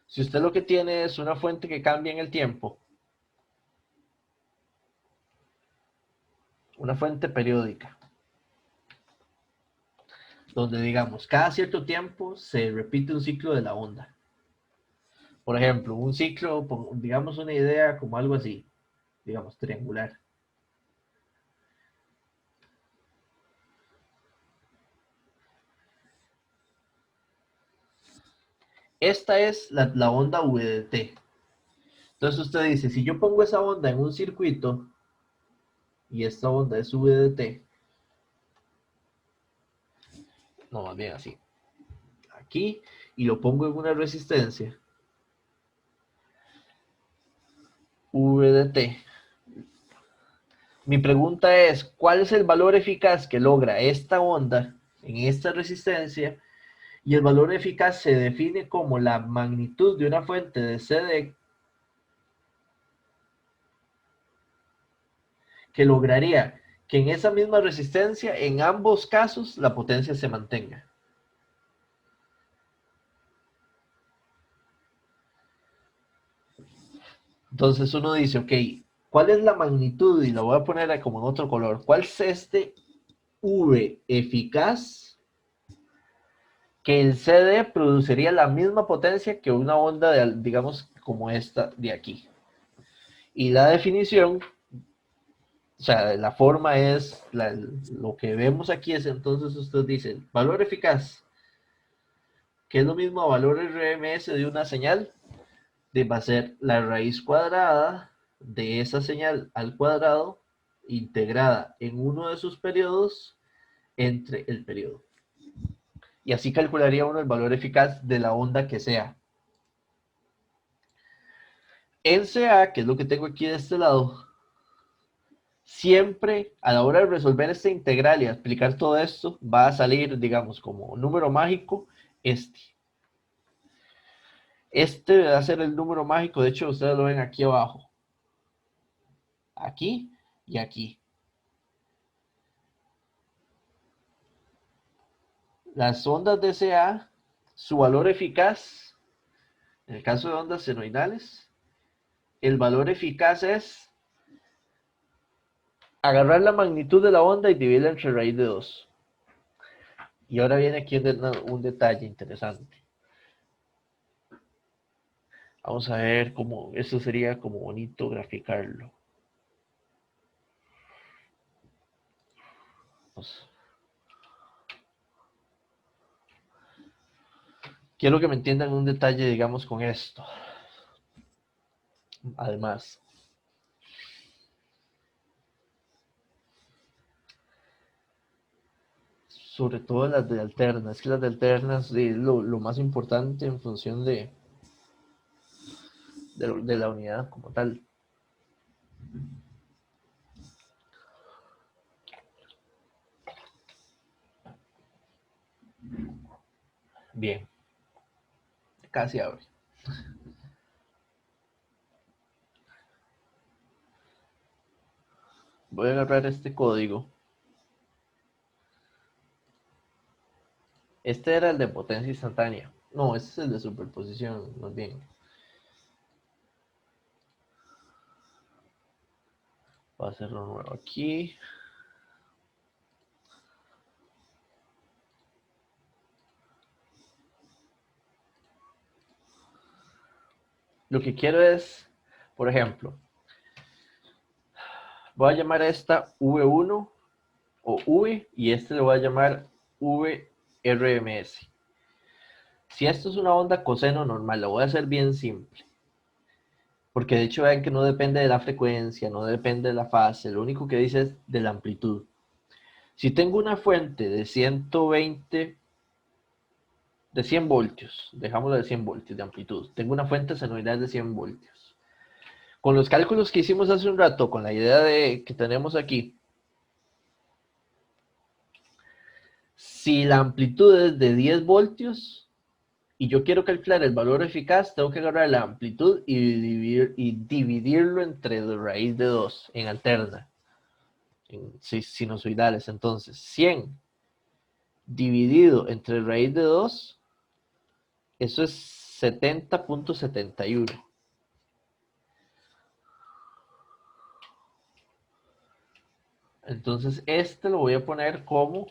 S2: si usted lo que tiene es una fuente que cambia en el tiempo, una fuente periódica, donde digamos, cada cierto tiempo se repite un ciclo de la onda. Por ejemplo, un ciclo, digamos una idea como algo así, digamos triangular. Esta es la onda VDT. Entonces usted dice, si yo pongo esa onda en un circuito, y esta onda es VDT, no, más bien así, aquí, y lo pongo en una resistencia, VDT. Mi pregunta es, ¿cuál es el valor eficaz que logra esta onda en esta resistencia? Y el valor eficaz se define como la magnitud de una fuente de CD que lograría que en esa misma resistencia, en ambos casos, la potencia se mantenga. Entonces uno dice, ok, ¿cuál es la magnitud? Y lo voy a poner como en otro color. ¿Cuál es este V eficaz que el CD produciría la misma potencia que una onda, digamos, como esta de aquí? Y la definición, o sea, la forma es, lo que vemos aquí es, entonces usted dice, valor eficaz, que es lo mismo a valor RMS de una señal, va a ser la raíz cuadrada de esa señal al cuadrado, integrada en uno de sus periodos, entre el periodo. Y así calcularía uno el valor eficaz de la onda que sea. En CA, que es lo que tengo aquí de este lado, siempre a la hora de resolver esta integral y explicar todo esto, va a salir, digamos, como número mágico este. Este va a ser el número mágico, de hecho ustedes lo ven aquí abajo. Aquí y aquí. Las ondas de SA, su valor eficaz, en el caso de ondas senoidales, el valor eficaz es agarrar la magnitud de la onda y dividirla entre raíz de 2. Y ahora viene aquí un detalle interesante. Vamos a ver cómo, eso sería como bonito graficarlo. Pues, quiero que me entiendan un detalle, digamos, con esto. Además, sobre todo las de alternas, es que las de alternas es lo más importante en función de la unidad como tal. Bien, casi abre. Voy a agarrar este código. Este era el de potencia instantánea. No, este es el de superposición, más bien. Voy a hacerlo nuevo aquí. Lo que quiero es, por ejemplo, voy a llamar a esta V1 o V y este le voy a llamar VRMS. Si esto es una onda coseno normal, lo voy a hacer bien simple. Porque de hecho vean que no depende de la frecuencia, no depende de la fase, lo único que dice es de la amplitud. Si tengo una fuente de 120, de 100 voltios, dejámoslo de 100 voltios de amplitud, tengo una fuente senoidal de 100 voltios. Con los cálculos que hicimos hace un rato, con la idea de que tenemos aquí, si la amplitud es de 10 voltios y yo quiero calcular el valor eficaz, tengo que agarrar la amplitud y dividirlo entre raíz de 2 en alterna, en sinusoidales. Entonces, 100 dividido entre raíz de 2, eso es 70.71. Entonces, este lo voy a poner como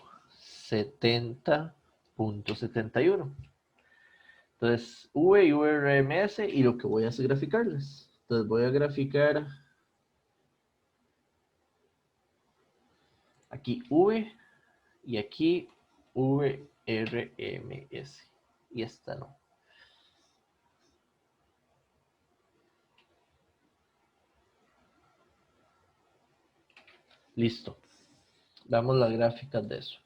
S2: 70.71. Entonces, V y VRMS, y lo que voy a hacer es graficarles. Entonces, voy a graficar aquí V y aquí VRMS. Y esta no. Listo. Damos las gráficas de eso.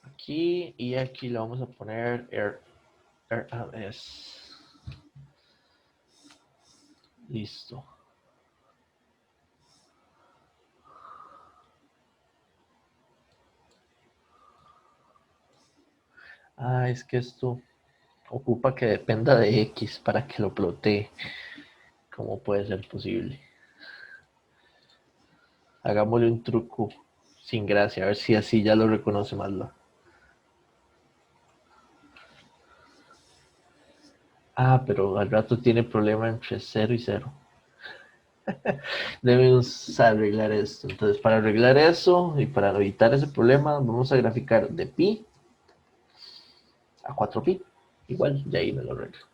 S2: Aquí y aquí le vamos a poner RMS. Listo. Ah, es que esto ocupa que dependa de X para que lo plotee. ¿Cómo puede ser posible? Hagámosle un truco sin gracia, a ver si así ya lo reconoce más la. Ah, pero al rato tiene problema entre 0 y 0. Debemos arreglar esto. Entonces, para arreglar eso y para evitar ese problema, vamos a graficar de pi a 4pi. Igual, y ahí me lo arreglo.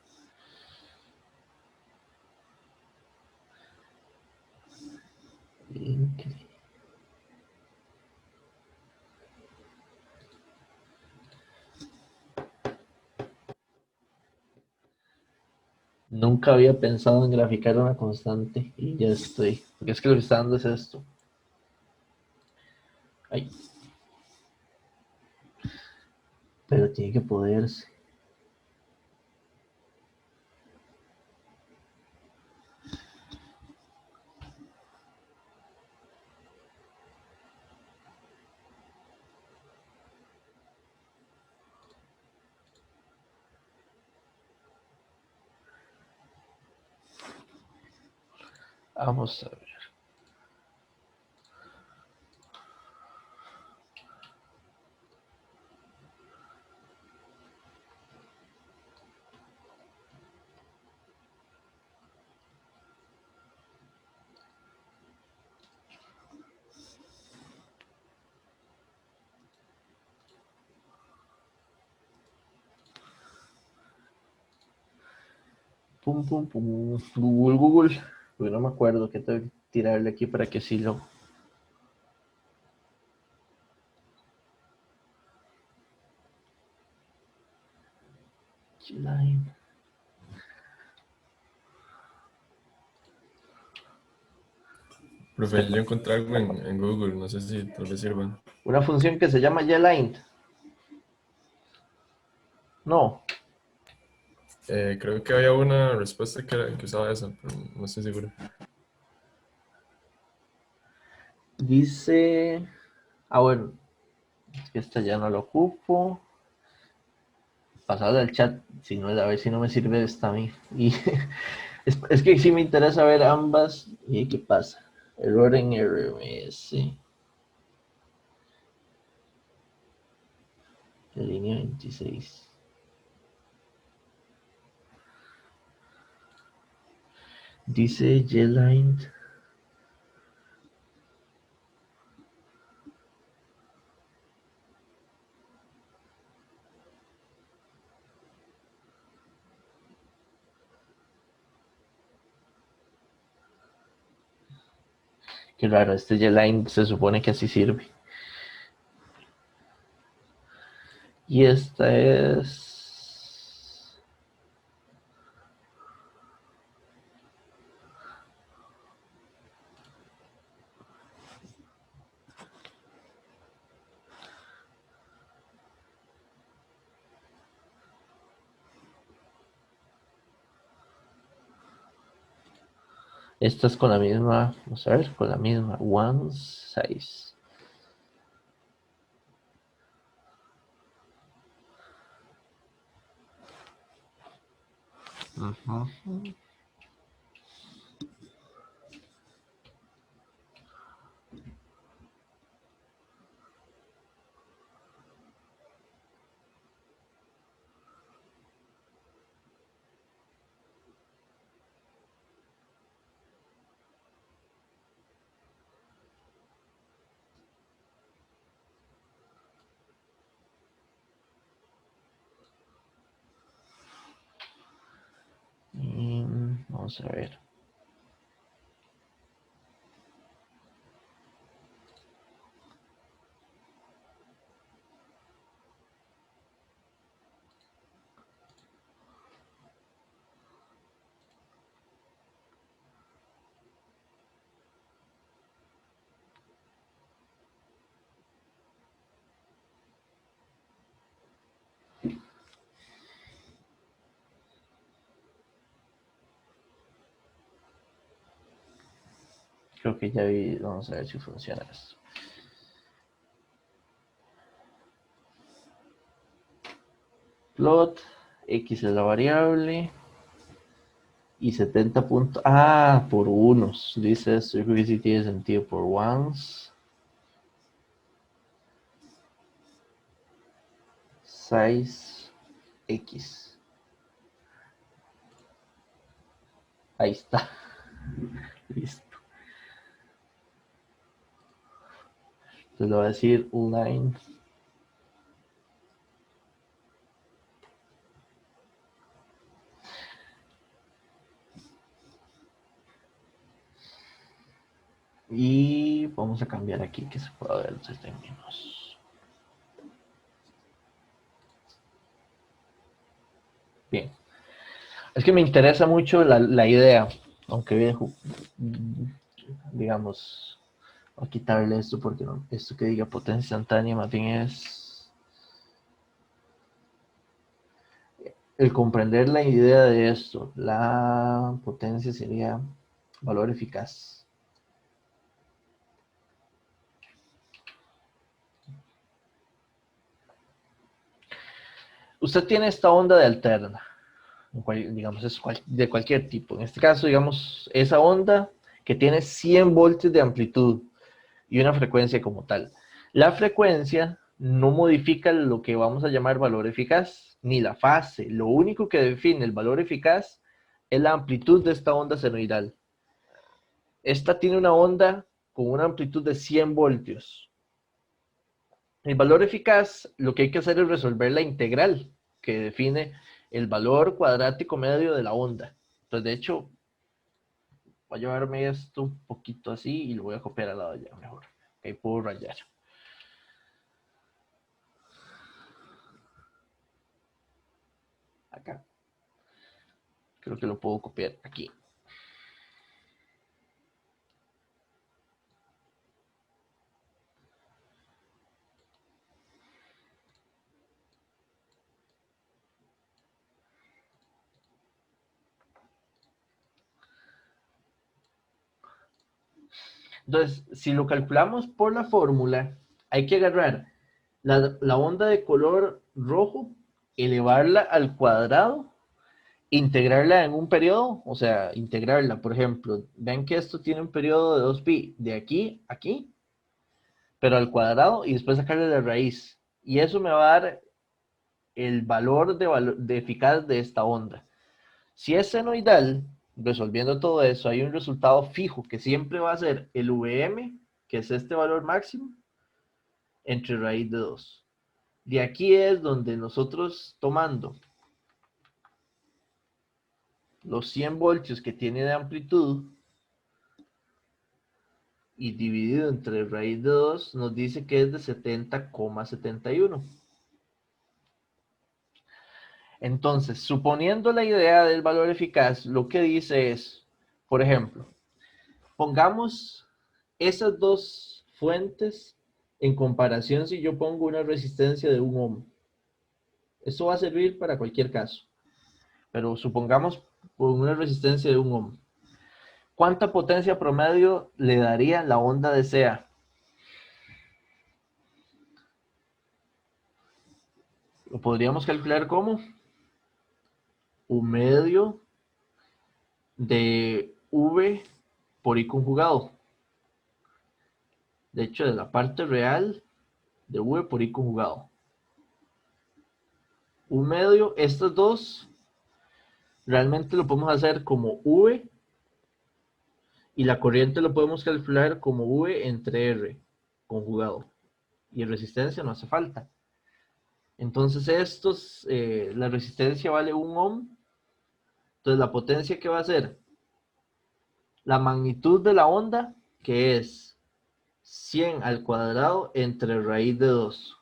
S2: Nunca había pensado en graficar una constante y ya estoy. Porque es que lo que está dando es esto. Ay. Pero tiene que poderse. Vamos a ver. Pum, pum, pum. Google, Google. Porque no me acuerdo qué tengo que tirarle aquí para que sí lo. Line.
S9: Profe, yo encontré algo en Google, no sé si tal vez sirva.
S2: Una función que se llama Yline. No.
S9: Creo que había una respuesta que usaba esa, pero no estoy seguro.
S2: Dice. Ah, bueno. Es que esta ya no la ocupo. Pasado del chat, si no, a ver si no me sirve esta a mí. Y es que sí me interesa ver ambas. ¿Y qué pasa? Error en RMS. De línea 26. Dice Yline. Qué raro, este Yline se supone que así sirve. Y esta es. Esta es con la misma, vamos a ver, con la misma one size.
S3: Ajá.
S2: Y vamos a ver. Creo que ya vi, vamos a ver si funciona esto. Plot, X es la variable. Y 70 puntos. Ah, por unos. Dice esto, yo creo que sí tiene sentido por ones. Size X. Ahí está. Listo. Entonces le voy a decir line. Y vamos a cambiar aquí que se pueda ver los términos. Bien. Es que me interesa mucho la idea, aunque digamos, voy a quitarle esto porque no, esto que diga potencia instantánea más bien es el comprender la idea de esto. La potencia sería valor eficaz. Usted tiene esta onda de alterna, digamos, es de cualquier tipo. En este caso, digamos, esa onda que tiene 100 voltios de amplitud y una frecuencia como tal. La frecuencia no modifica lo que vamos a llamar valor eficaz, ni la fase. Lo único que define el valor eficaz es la amplitud de esta onda senoidal. Esta tiene una onda con una amplitud de 100 voltios. El valor eficaz, lo que hay que hacer es resolver la integral que define el valor cuadrático medio de la onda. Entonces, de hecho, voy a llevarme esto un poquito así y lo voy a copiar al lado de allá mejor. Ahí puedo rayar. Acá. Creo que lo puedo copiar aquí. Entonces, si lo calculamos por la fórmula, hay que agarrar la onda de color rojo, elevarla al cuadrado, integrarla en un periodo, o sea, integrarla, por ejemplo, ven que esto tiene un periodo de 2pi, de aquí a aquí, pero al cuadrado, y después sacarle la raíz. Y eso me va a dar el valor de eficaz de esta onda. Si es senoidal, resolviendo todo eso, hay un resultado fijo que siempre va a ser el VM, que es este valor máximo, entre raíz de 2. De aquí es donde nosotros, tomando los 100 voltios que tiene de amplitud y dividido entre raíz de 2, nos dice que es de 70,71. Entonces, suponiendo la idea del valor eficaz, lo que dice es, por ejemplo, pongamos esas dos fuentes en comparación si yo pongo una resistencia de 1 ohm. Esto va a servir para cualquier caso, pero supongamos con una resistencia de 1 ohm. ¿Cuánta potencia promedio le daría la onda de SEA? Lo podríamos calcular como un medio de V por I conjugado. De hecho, de la parte real de V por I conjugado. Un medio, estos dos, realmente lo podemos hacer como V y la corriente lo podemos calcular como V entre R conjugado. Y resistencia no hace falta. Entonces la resistencia vale 1 ohm. Entonces la potencia que va a ser la magnitud de la onda, que es 100 al cuadrado entre raíz de 2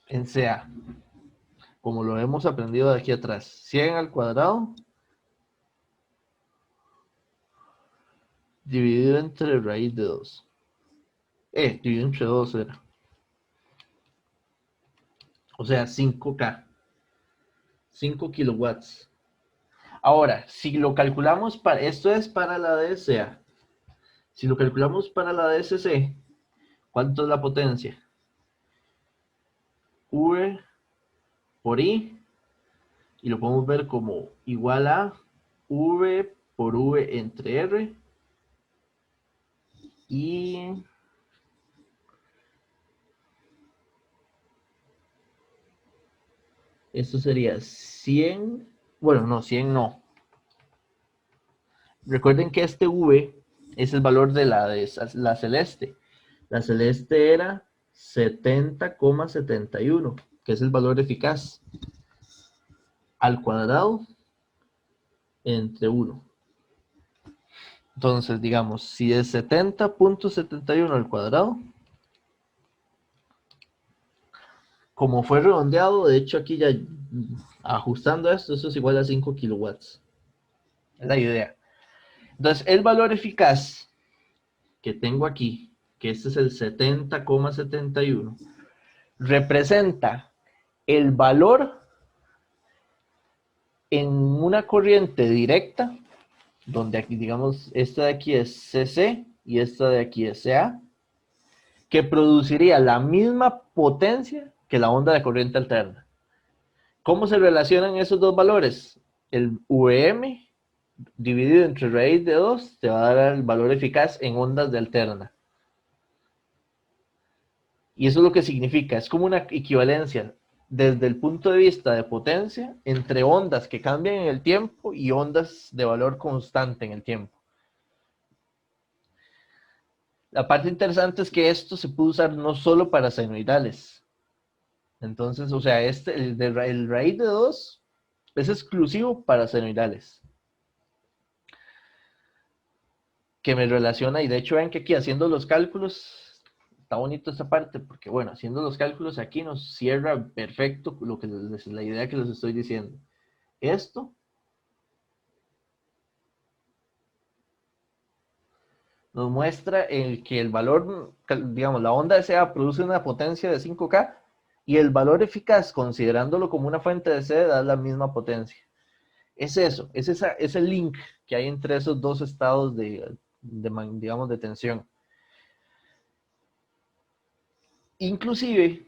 S2: en CA, como lo hemos aprendido de aquí atrás. 100 al cuadrado dividido entre raíz de 2. Dividido entre 2 era. O sea, 5K. 5 kilowatts. Ahora, si lo calculamos para, esto es para la DSA. Si lo calculamos para la DSC, ¿cuánto es la potencia? V por I, y lo podemos ver como igual a V por V entre R, y esto sería 100, bueno, no, 100 no. Recuerden que este V es el valor de la celeste. La celeste era 70,71, que es el valor eficaz, al cuadrado entre 1. Entonces, digamos, si es 70,71 al cuadrado, como fue redondeado, de hecho aquí ya ajustando esto, eso es igual a 5 kilowatts. Es la idea. Entonces, el valor eficaz que tengo aquí, que este es el 70,71, representa el valor en una corriente directa, donde aquí, digamos, esta de aquí es CC y esta de aquí es CA, que produciría la misma potencia que la onda de corriente alterna. ¿Cómo se relacionan esos dos valores? El VM dividido entre raíz de 2 te va a dar el valor eficaz en ondas de alterna. Y eso es lo que significa, es como una equivalencia desde el punto de vista de potencia entre ondas que cambian en el tiempo y ondas de valor constante en el tiempo. La parte interesante es que esto se puede usar no solo para senoidales. Entonces, o sea, el raíz de 2 es exclusivo para senoidales. Que me relaciona, y de hecho ven que aquí haciendo los cálculos, está bonito esta parte, porque bueno, haciendo los cálculos aquí nos cierra perfecto lo que la idea que les estoy diciendo. Esto nos muestra que el valor, digamos, la onda SA produce una potencia de 5K y el valor eficaz, considerándolo como una fuente de C, da la misma potencia. Es eso, es ese link que hay entre esos dos estados digamos, de tensión. Inclusive,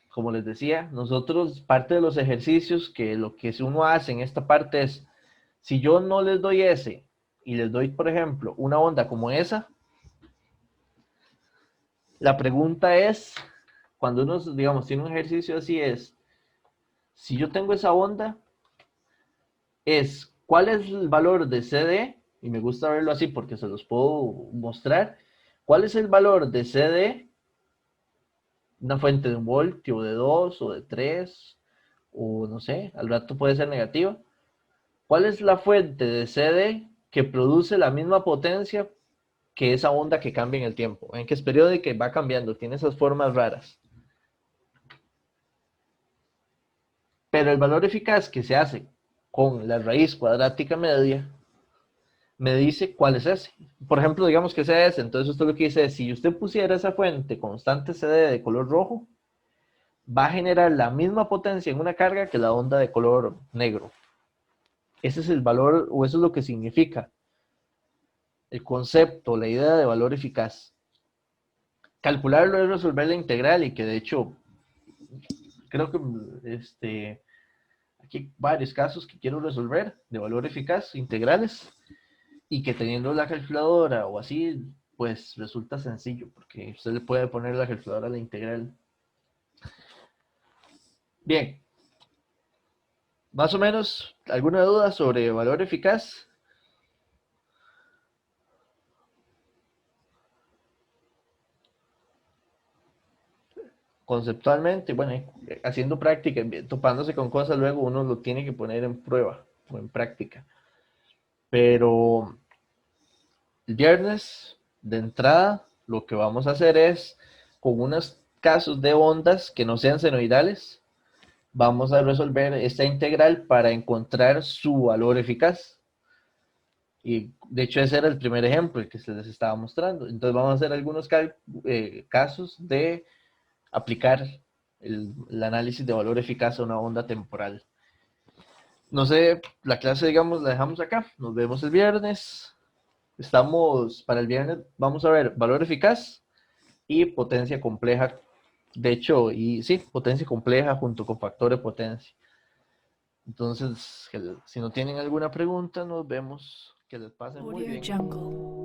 S2: como les decía, nosotros, parte de los ejercicios que lo que uno hace en esta parte es, si yo no les doy ese y les doy, por ejemplo, una onda como esa, la pregunta es, cuando uno, digamos, tiene un ejercicio así es, si yo tengo esa onda, es, ¿cuál es el valor de CD? Y me gusta verlo así porque se los puedo mostrar. ¿Cuál es el valor de CD? Una fuente de 1 voltio, o de 2, o de 3, o no sé, al rato puede ser negativa. ¿Cuál es la fuente de CD que produce la misma potencia que esa onda que cambia en el tiempo? Ven que es periódica y va cambiando, tiene esas formas raras. Pero el valor eficaz que se hace con la raíz cuadrática media me dice cuál es ese. Por ejemplo, digamos que sea ese. Entonces usted lo que dice es, si usted pusiera esa fuente constante CD de color rojo, va a generar la misma potencia en una carga que la onda de color negro. Ese es el valor, o eso es lo que significa el concepto, la idea de valor eficaz. Calcularlo es resolver la integral y que de hecho, creo que aquí hay varios casos que quiero resolver de valor eficaz, integrales, y que teniendo la calculadora o así, pues resulta sencillo, porque usted le puede poner la calculadora a la integral. Bien. Más o menos, ¿alguna duda sobre valor eficaz? Conceptualmente, bueno, haciendo práctica, topándose con cosas, luego uno lo tiene que poner en prueba o en práctica. Pero el viernes, de entrada, lo que vamos a hacer es, con unos casos de ondas que no sean senoidales, vamos a resolver esta integral para encontrar su valor eficaz. Y de hecho ese era el primer ejemplo el que se les estaba mostrando. Entonces vamos a hacer algunos casos de aplicar el análisis de valor eficaz a una onda temporal. No sé, la clase, digamos, la dejamos acá. Nos vemos el viernes. Para el viernes, vamos a ver valor eficaz y potencia compleja. De hecho, y sí, potencia compleja junto con factor de potencia. Entonces, si no tienen alguna pregunta, nos vemos. Que les pasen muy
S1: Audio
S2: bien.
S1: Jungle.